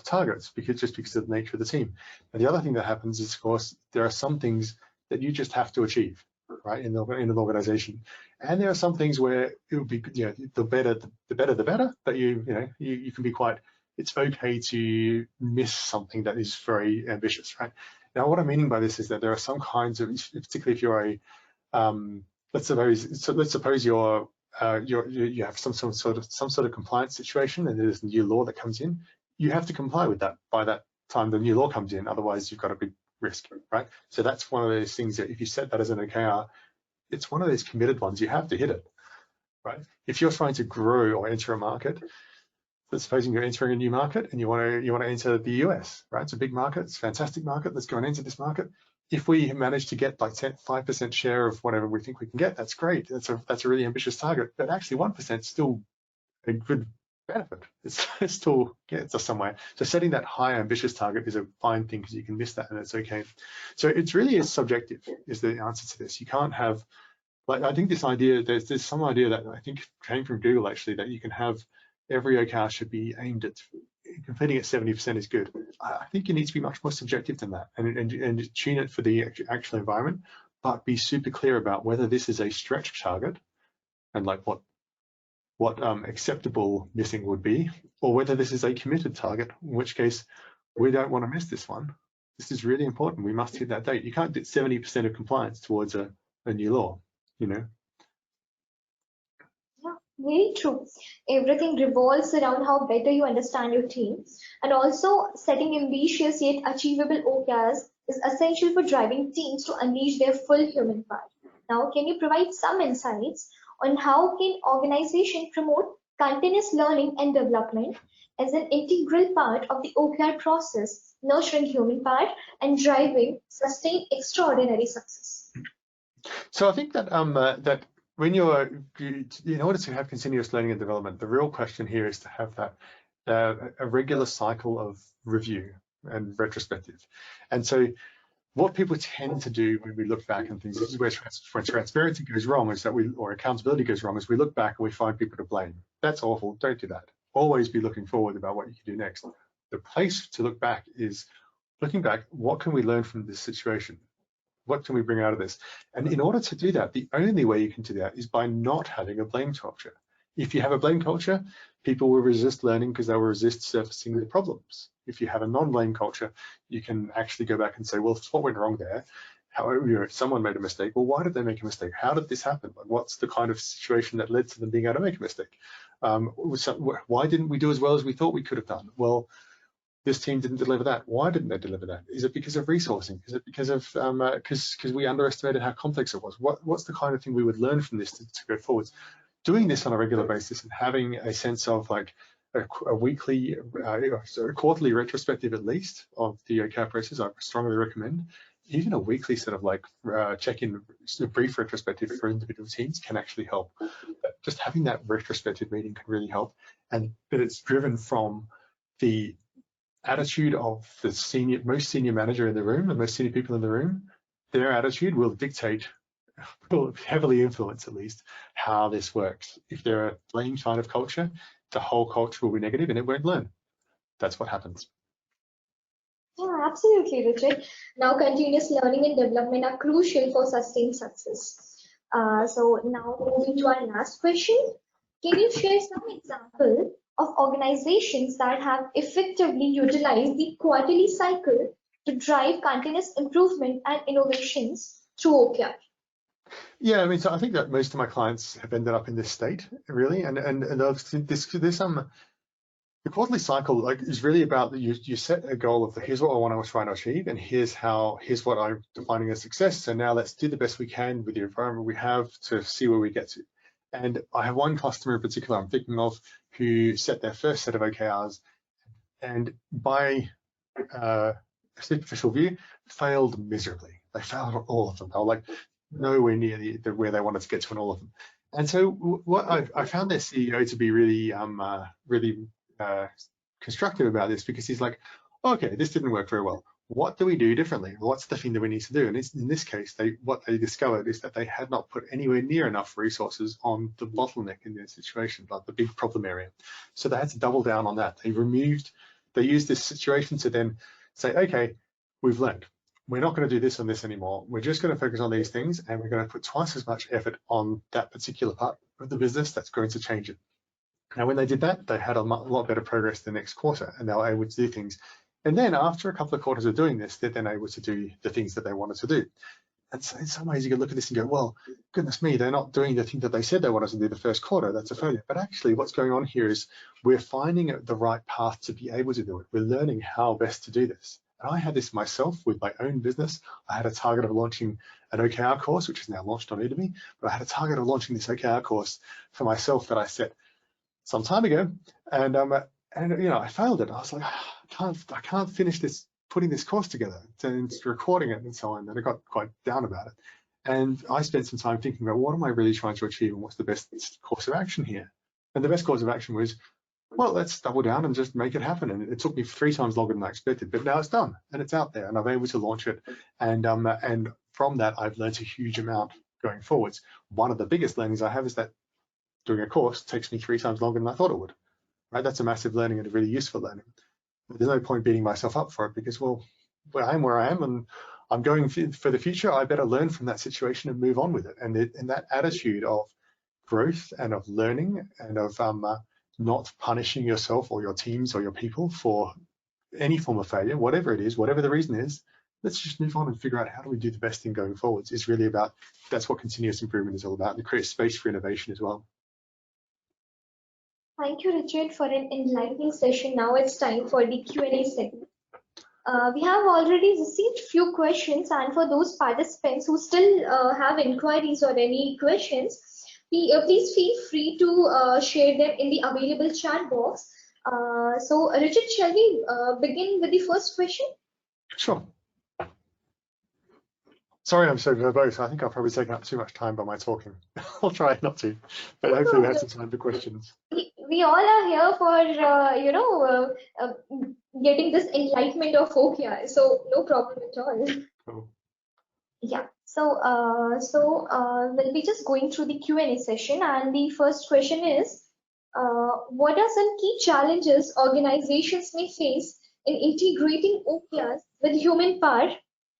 [SPEAKER 2] targets because of the nature of the team. And the other thing that happens is, of course, there are some things that you just have to achieve, right, in an organization. And there are some things where it would be, the better, but you can be quite, it's okay to miss something that is very ambitious, right? Now, what I'm meaning by this is that there are some kinds of, particularly if you're let's suppose you have some sort of compliance situation and there's a new law that comes in. You have to comply with that by that time the new law comes in, otherwise you've got a big risk, right? So that's one of those things that if you set that as an OKR, it's one of those committed ones, you have to hit it, right? If you're trying to grow or enter a market, let's supposing you're entering a new market and you want to enter the US, right? It's a big market, it's a fantastic market, let's go and enter this market. If we manage to get like 5% share of whatever we think we can get, that's great. That's a really ambitious target, but actually 1% is still a good benefit. It's still gets us somewhere. So setting that high ambitious target is a fine thing because you can miss that and it's okay. So it's really subjective is the answer to this. You can't have, like, I think this idea, there's some idea that I think came from Google actually, that you can have every OKR should be aimed at completing at 70% is good. I think you need to be much more subjective than that and tune it for the actual environment, but be super clear about whether this is a stretch target and like what acceptable missing would be, or whether this is a committed target, in which case we don't want to miss this one. This is really important. We must hit that date. You can't get 70% of compliance towards a new law, Yeah,
[SPEAKER 1] very true. Everything revolves around how better you understand your team. And also setting ambitious yet achievable OKRs is essential for driving teams to unleash their full human power. Now, can you provide some insights on how can organization promote continuous learning and development as an integral part of the OKR process, nurturing human power and driving sustained extraordinary success?
[SPEAKER 2] So I think that that when in order to have continuous learning and development, the real question here is to have that a regular cycle of review and retrospective. And so what people tend to do when we look back and things, this is where transparency goes wrong, is that or accountability goes wrong, is we look back and we find people to blame. That's awful, don't do that. Always be looking forward about what you can do next. The place to look back is looking back, what can we learn from this situation? What can we bring out of this? And in order to do that, the only way you can do that is by not having a blame culture. If you have a blame culture, people will resist learning because they will resist surfacing the problems. If you have a non-blame culture, you can actually go back and say, well, what went wrong there? However, someone made a mistake. Well, why did they make a mistake? How did this happen? Like, what's the kind of situation that led to them being able to make a mistake? Why didn't we do as well as we thought we could have done? Well, this team didn't deliver that. Why didn't they deliver that? Is it because of resourcing? Is it because of because we underestimated how complex it was? What's the kind of thing we would learn from this to go forwards? Doing this on a regular basis and having a sense of like a weekly, a quarterly retrospective at least of the OKR process, I strongly recommend. Even a weekly sort of like check-in, brief retrospective for individual teams can actually help. But just having that retrospective meeting can really help, and that it's driven from the attitude of the most senior manager in the room, the most senior people in the room. Their attitude will dictate, will heavily influence at least, how this works. If they're a blame kind of culture, the whole culture will be negative and it won't learn. That's what happens.
[SPEAKER 1] Yeah, absolutely, Richard. Now, continuous learning and development are crucial for sustained success. So now moving to our last question. Can you share some example of organizations that have effectively utilized the quarterly cycle to drive continuous improvement and innovations through OKR?
[SPEAKER 2] Yeah, I mean, so I think that most of my clients have ended up in this state, really, and the quarterly cycle like is really about that you set a goal of here's what I want to try to achieve, and here's what I'm defining as success. So now let's do the best we can with the environment we have to see where we get to. And I have one customer in particular I'm thinking of who set their first set of OKRs, and by superficial view, failed miserably. They failed on all of them. They were like nowhere near where they wanted to get to on all of them. And so what I found their CEO to be really constructive about this, because he's like, okay, this didn't work very well. What do we do differently? What's the thing that we need to do? And in this case, what they discovered is that they had not put anywhere near enough resources on the bottleneck in their situation, like the big problem area. So they had to double down on that. They used this situation to then say, okay, we've learned. We're not going to do this and this anymore. We're just going to focus on these things, and we're going to put twice as much effort on that particular part of the business that's going to change it. Now, when they did that, they had a lot better progress the next quarter, and they were able to do things. And then after a couple of quarters of doing this, they're then able to do the things that they wanted to do. And so in some ways you can look at this and go, well, goodness me, they're not doing the thing that they said they wanted to do the first quarter. That's a failure. But actually what's going on here is we're finding the right path to be able to do it. We're learning how best to do this. And I had this myself with my own business. I had a target of launching an OKR course, which is now launched on Udemy, but I had a target of launching this OKR course for myself that I set some time ago, and you know, I failed it. I was like, I can't finish this, putting this course together and recording it and so on. And I got quite down about it. And I spent some time thinking about what am I really trying to achieve and what's the best course of action here. And the best course of action was, well, let's double down and just make it happen. And it took me 3 times longer than I expected, but now it's done and it's out there and I'm able to launch it. And from that, I've learned a huge amount going forwards. One of the biggest learnings I have is that doing a course takes me 3 times longer than I thought it would, right? That's a massive learning and a really useful learning. But there's no point beating myself up for it because, well, I am where I am and I'm going for the future. I better learn from that situation and move on with it. And that attitude of growth and of learning and of not punishing yourself or your teams or your people for any form of failure, whatever it is, whatever the reason is, let's just move on and figure out how do we do the best thing going forwards. Is really about, that's what continuous improvement is all about, and create space for innovation as well.
[SPEAKER 1] Thank you, Richard, for an enlightening session. Now it's time for the Q&A segment. We have already received few questions, and for those participants who still have inquiries or any questions, please feel free to share them in the available chat box. So, Richard, shall we begin with the first question?
[SPEAKER 2] Sure. Sorry, I'm so verbose. I think I've probably taken up too much time by my talking. I'll try not to, but hopefully we have some time for questions.
[SPEAKER 1] We all are here for getting this enlightenment of OKR, so no problem at all.
[SPEAKER 2] Cool.
[SPEAKER 1] Yeah. So we'll be just going through the Q&A session, and the first question is, what are some key challenges organizations may face in integrating OKRs with human power,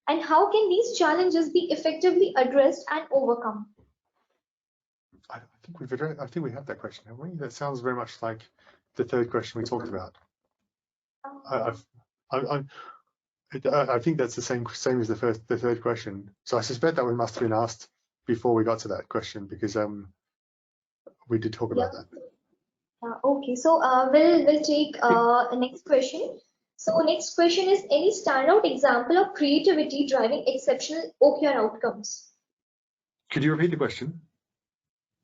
[SPEAKER 1] and how can these challenges be effectively addressed and overcome?
[SPEAKER 2] I think we have that question, haven't we? That sounds very much like the third question we talked about. I think that's the same as the third question. So I suspect that one must have been asked before we got to that question, because we did talk about
[SPEAKER 1] Yeah.
[SPEAKER 2] that.
[SPEAKER 1] Okay, so we'll take the next question. So next question is any standout example of creativity driving exceptional OKR outcomes?
[SPEAKER 2] Could you repeat the question?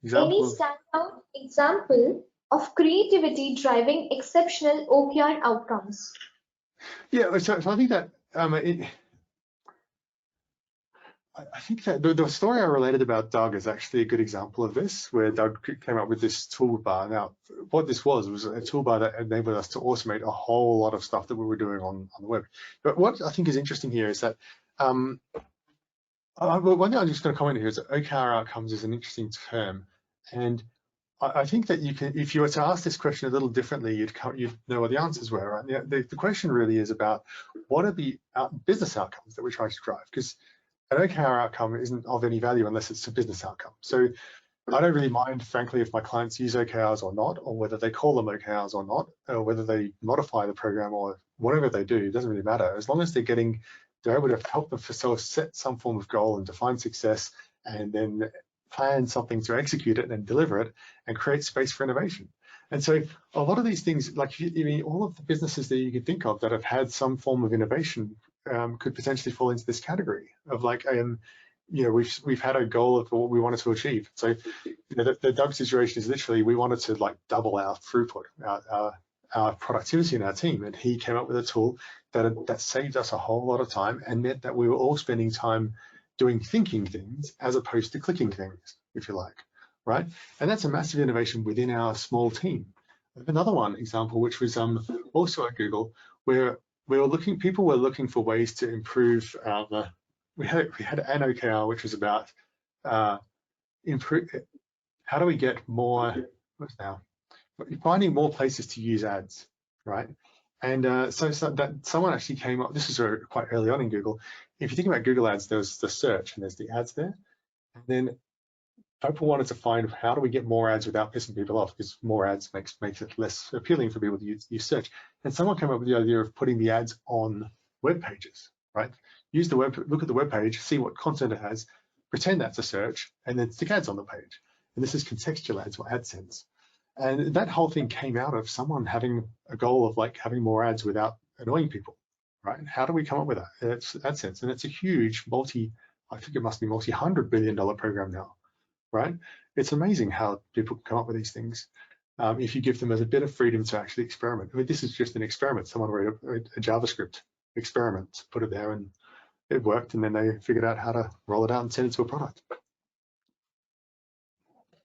[SPEAKER 1] Any
[SPEAKER 2] Example of,
[SPEAKER 1] standout example of creativity driving exceptional OKR outcomes?
[SPEAKER 2] yeah. So I think that I think that the story I related about Doug is actually a good example of this, where Doug came up with this toolbar. Now, what this was a toolbar that enabled us to automate a whole lot of stuff that we were doing on the web. But what I think is interesting here is that one thing I'm just going to comment here is that OKR outcomes is an interesting term, and I think that you can, if you were to ask this question a little differently, you'd know what the answers were, right? The question really is about what are the business outcomes that we're trying to drive, because an OKR outcome isn't of any value unless it's a business outcome. So I don't really mind, frankly, if my clients use OKRs or not, or whether they call them OKRs or not, or whether they modify the program or whatever they do, it doesn't really matter. As long as they're able to help them set some form of goal and define success, and then plan something to execute it and deliver it and create space for innovation. And so a lot of these things, like all of the businesses that you could think of that have had some form of innovation could potentially fall into this category of like, we've had a goal of what we wanted to achieve. So the Doug situation is literally, we wanted to like double our throughput, our productivity in our team, and he came up with a tool that saved us a whole lot of time and meant that we were all spending time doing thinking things as opposed to clicking things, if you like, right? And that's a massive innovation within our small team. I have another one example, which was also at Google, where people were looking for ways to improve. We had an OKR, which was about improve. How do we get more? What's now? Finding more places to use ads, right? And so that someone actually came up. This is quite early on in Google. If you think about Google Ads, there's the search and there's the ads there, and then people wanted to find how do we get more ads without pissing people off, because more ads makes it less appealing for people to use search. And someone came up with the idea of putting the ads on web pages, right? Use the web, look at the web page, see what content it has, pretend that's a search, and then stick ads on the page. And this is contextual ads or AdSense. And that whole thing came out of someone having a goal of like having more ads without annoying people, right? How do we come up with that? It's AdSense, and it's a huge I think it must be multi-$100 billion program now, right? It's amazing how people come up with these things if you give them a bit of freedom to actually experiment. I mean, this is just an experiment. Someone wrote a JavaScript experiment, put it there, and it worked, and then they figured out how to roll it out and send it to a product.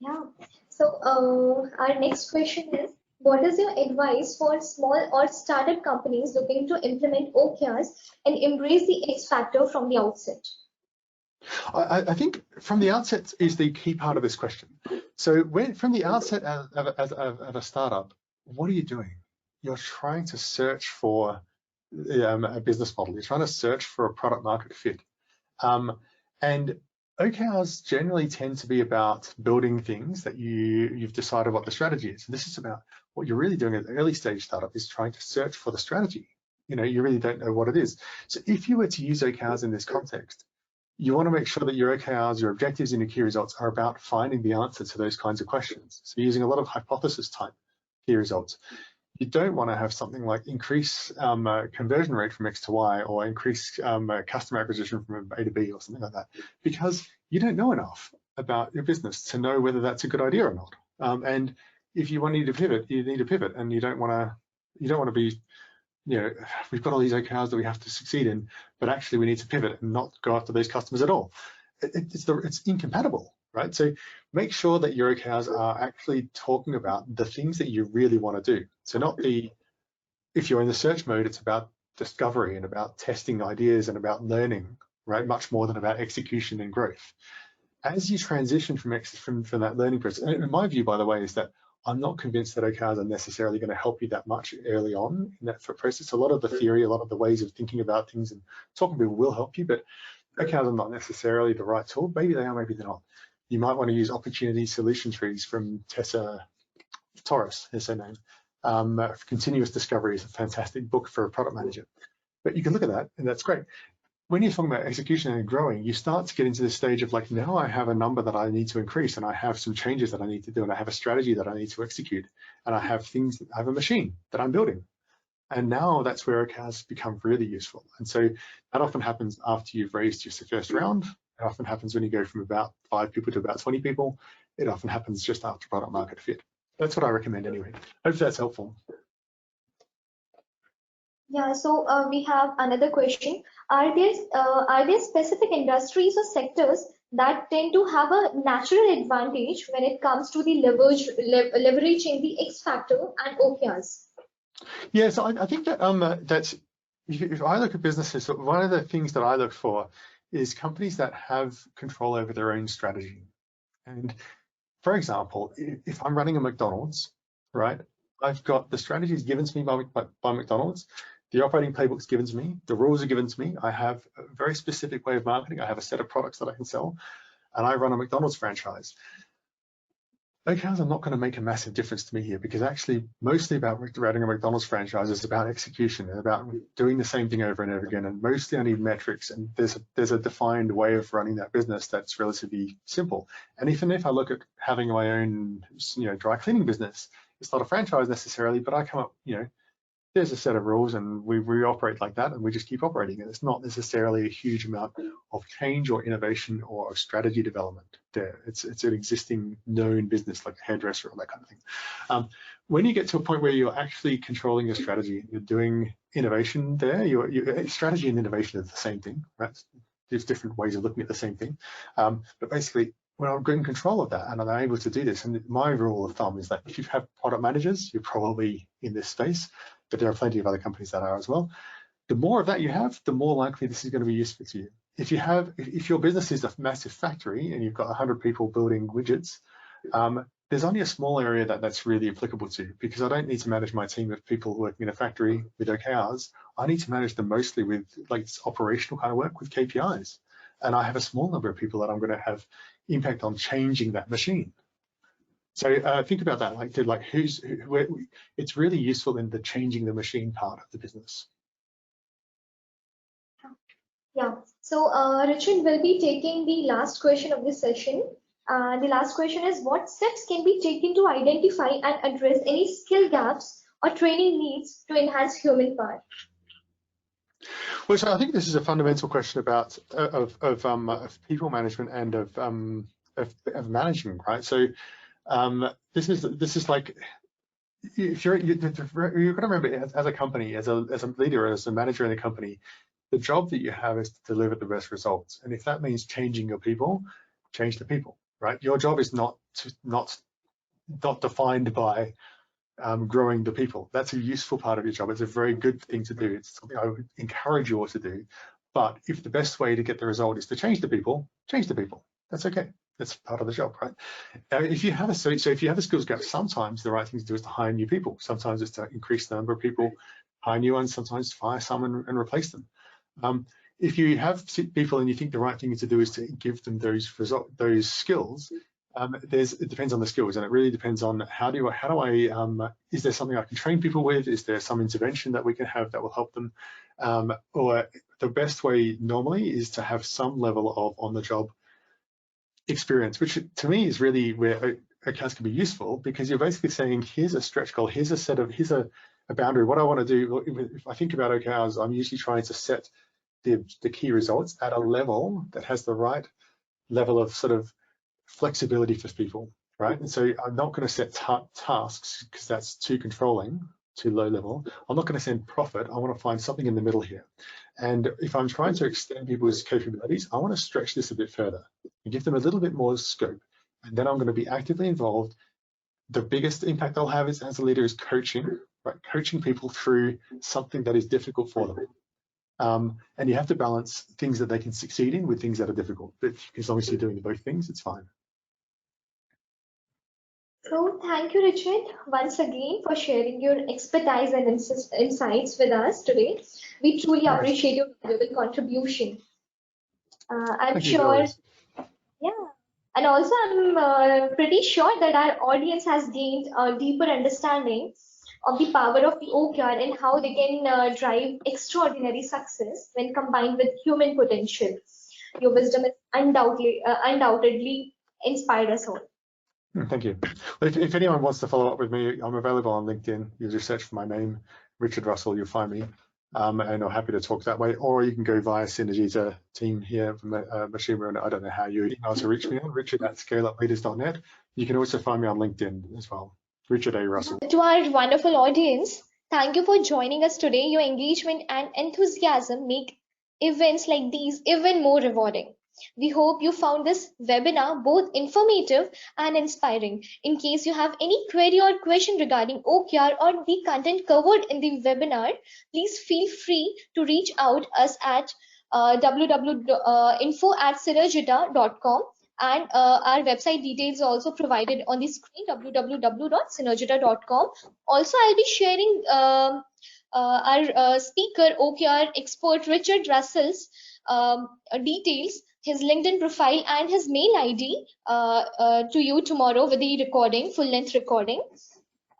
[SPEAKER 1] Yeah. So our next question is, what is your advice for small or startup companies looking to implement OKRs and embrace the X factor from the outset?
[SPEAKER 2] I think from the outset is the key part of this question. So from the outset of a startup, what are you doing? You're trying to search for a business model. You're trying to search for a product market fit. And OKRs generally tend to be about building things that you've decided what the strategy is. And this is about what you're really doing at the early stage startup is trying to search for the strategy. You really don't know what it is. So if you were to use OKRs in this context, you want to make sure that your OKRs, your objectives and your key results are about finding the answer to those kinds of questions. So using a lot of hypothesis type key results. You don't want to have something like increase conversion rate from X to Y, or increase customer acquisition from A to B, or something like that, because you don't know enough about your business to know whether that's a good idea or not. And if you need to pivot, you need to pivot, and you don't want to be, we've got all these OKRs that we have to succeed in, but actually we need to pivot and not go after those customers at all. It's incompatible, right? So make sure that your OKRs are actually talking about the things that you really want to do. So not if you're in the search mode, it's about discovery and about testing ideas and about learning, right? Much more than about execution and growth. As you transition from that learning process, and my view, by the way, is that I'm not convinced that OKRs are necessarily going to help you that much early on in that process. A lot of the theory, a lot of the ways of thinking about things and talking to people will help you, but OKRs are not necessarily the right tool. Maybe they are, maybe they're not. You might want to use opportunity solution trees from Tessa Torres, is her name. Continuous Discovery is a fantastic book for a product manager. But you can look at that, and that's great. When you're talking about execution and growing, you start to get into the stage of like, now I have a number that I need to increase, and I have some changes that I need to do, and I have a strategy that I need to execute, and I have a machine that I'm building. And now that's where OKRs become really useful. And so that often happens after you've raised your first round. It often happens when you go from about 5 people to about 20 people. It often happens just after product market fit. That's what I recommend anyway. Hope that's helpful.
[SPEAKER 1] Yeah, so we have another question. Are there specific industries or sectors that tend to have a natural advantage when it comes to the leveraging the X factor and OKRs?
[SPEAKER 2] Yeah, so I think that that's, if I look at businesses, one of the things that I look for is companies that have control over their own strategy. And for example, if I'm running a McDonald's, right, I've got the strategies given to me by McDonald's, the operating playbook's given to me, the rules are given to me, I have a very specific way of marketing, I have a set of products that I can sell, and I run a McDonald's franchise. OKRs are not going to make a massive difference to me here, because actually mostly about running a McDonald's franchise is about execution and about doing the same thing over and over again. And mostly I need metrics, and there's a defined way of running that business that's relatively simple. And even if I look at having my own, dry cleaning business, it's not a franchise necessarily, but I come up, there's a set of rules, and we operate like that, and we just keep operating. And it's not necessarily a huge amount of change or innovation or strategy development there. It's an existing known business like a hairdresser or that kind of thing. When you get to a point where you're actually controlling your strategy, you're doing innovation there, strategy and innovation are the same thing, right? There's different ways of looking at the same thing. But basically, when I'm in control of that and I'm able to do this, and my rule of thumb is that if you have product managers, you're probably in this space, but there are plenty of other companies that are as well. The more of that you have, the more likely this is going to be useful to you. If your business is a massive factory and you've got 100 people building widgets, there's only a small area that's really applicable to, because I don't need to manage my team of people working in a factory with OKRs. I need to manage them mostly with like operational kind of work with KPIs. And I have a small number of people that I'm going to have impact on changing that machine. So think about that, it's really useful in the changing the machine part of the business.
[SPEAKER 1] Yeah, so Richard will be taking the last question of this session. The last question is, what steps can be taken to identify and address any skill gaps or training needs to enhance human power?
[SPEAKER 2] Well, so I think this is a fundamental question about of people management and of managing, right? So this is like, if you've got to remember, as a company, as a leader, as a manager in a company, the job that you have is to deliver the best results. And if that means changing your people, change the people, right? Your job is not defined by growing the people. That's a useful part of your job. It's a very good thing to do. It's something I would encourage you all to do. But if the best way to get the result is to change the people, change the people. That's okay. That's part of the job, right? If you have a skills gap, sometimes the right thing to do is to hire new people. Sometimes it's to increase the number of people, hire new ones. Sometimes fire some and replace them. If you have people and you think the right thing to do is to give them those skills, it depends on the skills, and it really depends on is there something I can train people with? Is there some intervention that we can have that will help them? Or the best way normally is to have some level of on-the-job experience, which to me is really where OKRs can be useful, because you're basically saying, here's a stretch goal, here's a boundary. What I want to do, if I think about OKRs, I'm usually trying to set the key results at a level that has the right level of sort of flexibility for people, right? And so I'm not going to set tasks, because that's too controlling, too low level. I'm not going to send profit. I want to find something in the middle here. And if I'm trying to extend people's capabilities, I want to stretch this a bit further and give them a little bit more scope. And then I'm going to be actively involved. The biggest impact I'll have is, as a leader, is coaching, right? Coaching people through something that is difficult for them. And you have to balance things that they can succeed in with things that are difficult. But as long as you're doing both things, it's fine.
[SPEAKER 1] So thank you, Richard, once again for sharing your expertise and insights with us today. We truly appreciate your valuable contribution. I'm sure, yeah. And also, I'm pretty sure that our audience has gained a deeper understanding of the power of the OKR and how they can drive extraordinary success when combined with human potential. Your wisdom is undoubtedly inspired us all.
[SPEAKER 2] Thank you. Well, if anyone wants to follow up with me, I'm available on LinkedIn. You just search for my name, Richard Russell, you'll find me. And I'm happy to talk that way. Or you can go via Synergy to team here from Machinery. I don't know how you email to reach me on, richard@scaleupleaders.net. You can also find me on LinkedIn as well, Richard A. Russell.
[SPEAKER 1] To our wonderful audience, thank you for joining us today. Your engagement and enthusiasm make events like these even more rewarding. We hope you found this webinar both informative and inspiring. In case you have any query or question regarding OKR or the content covered in the webinar, please feel free to reach out us at info@synergita.com, and our website details are also provided on the screen, www.synergita.com. Also, I'll be sharing our speaker, OKR expert Richard Russell's details, his LinkedIn profile and his mail ID to you tomorrow with the recording, full-length recording.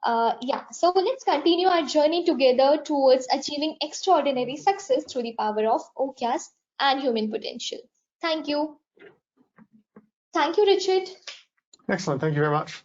[SPEAKER 1] Yeah, so let's continue our journey together towards achieving extraordinary success through the power of OKRs and human potential. Thank you. Thank you, Richard.
[SPEAKER 2] Excellent. Thank you very much.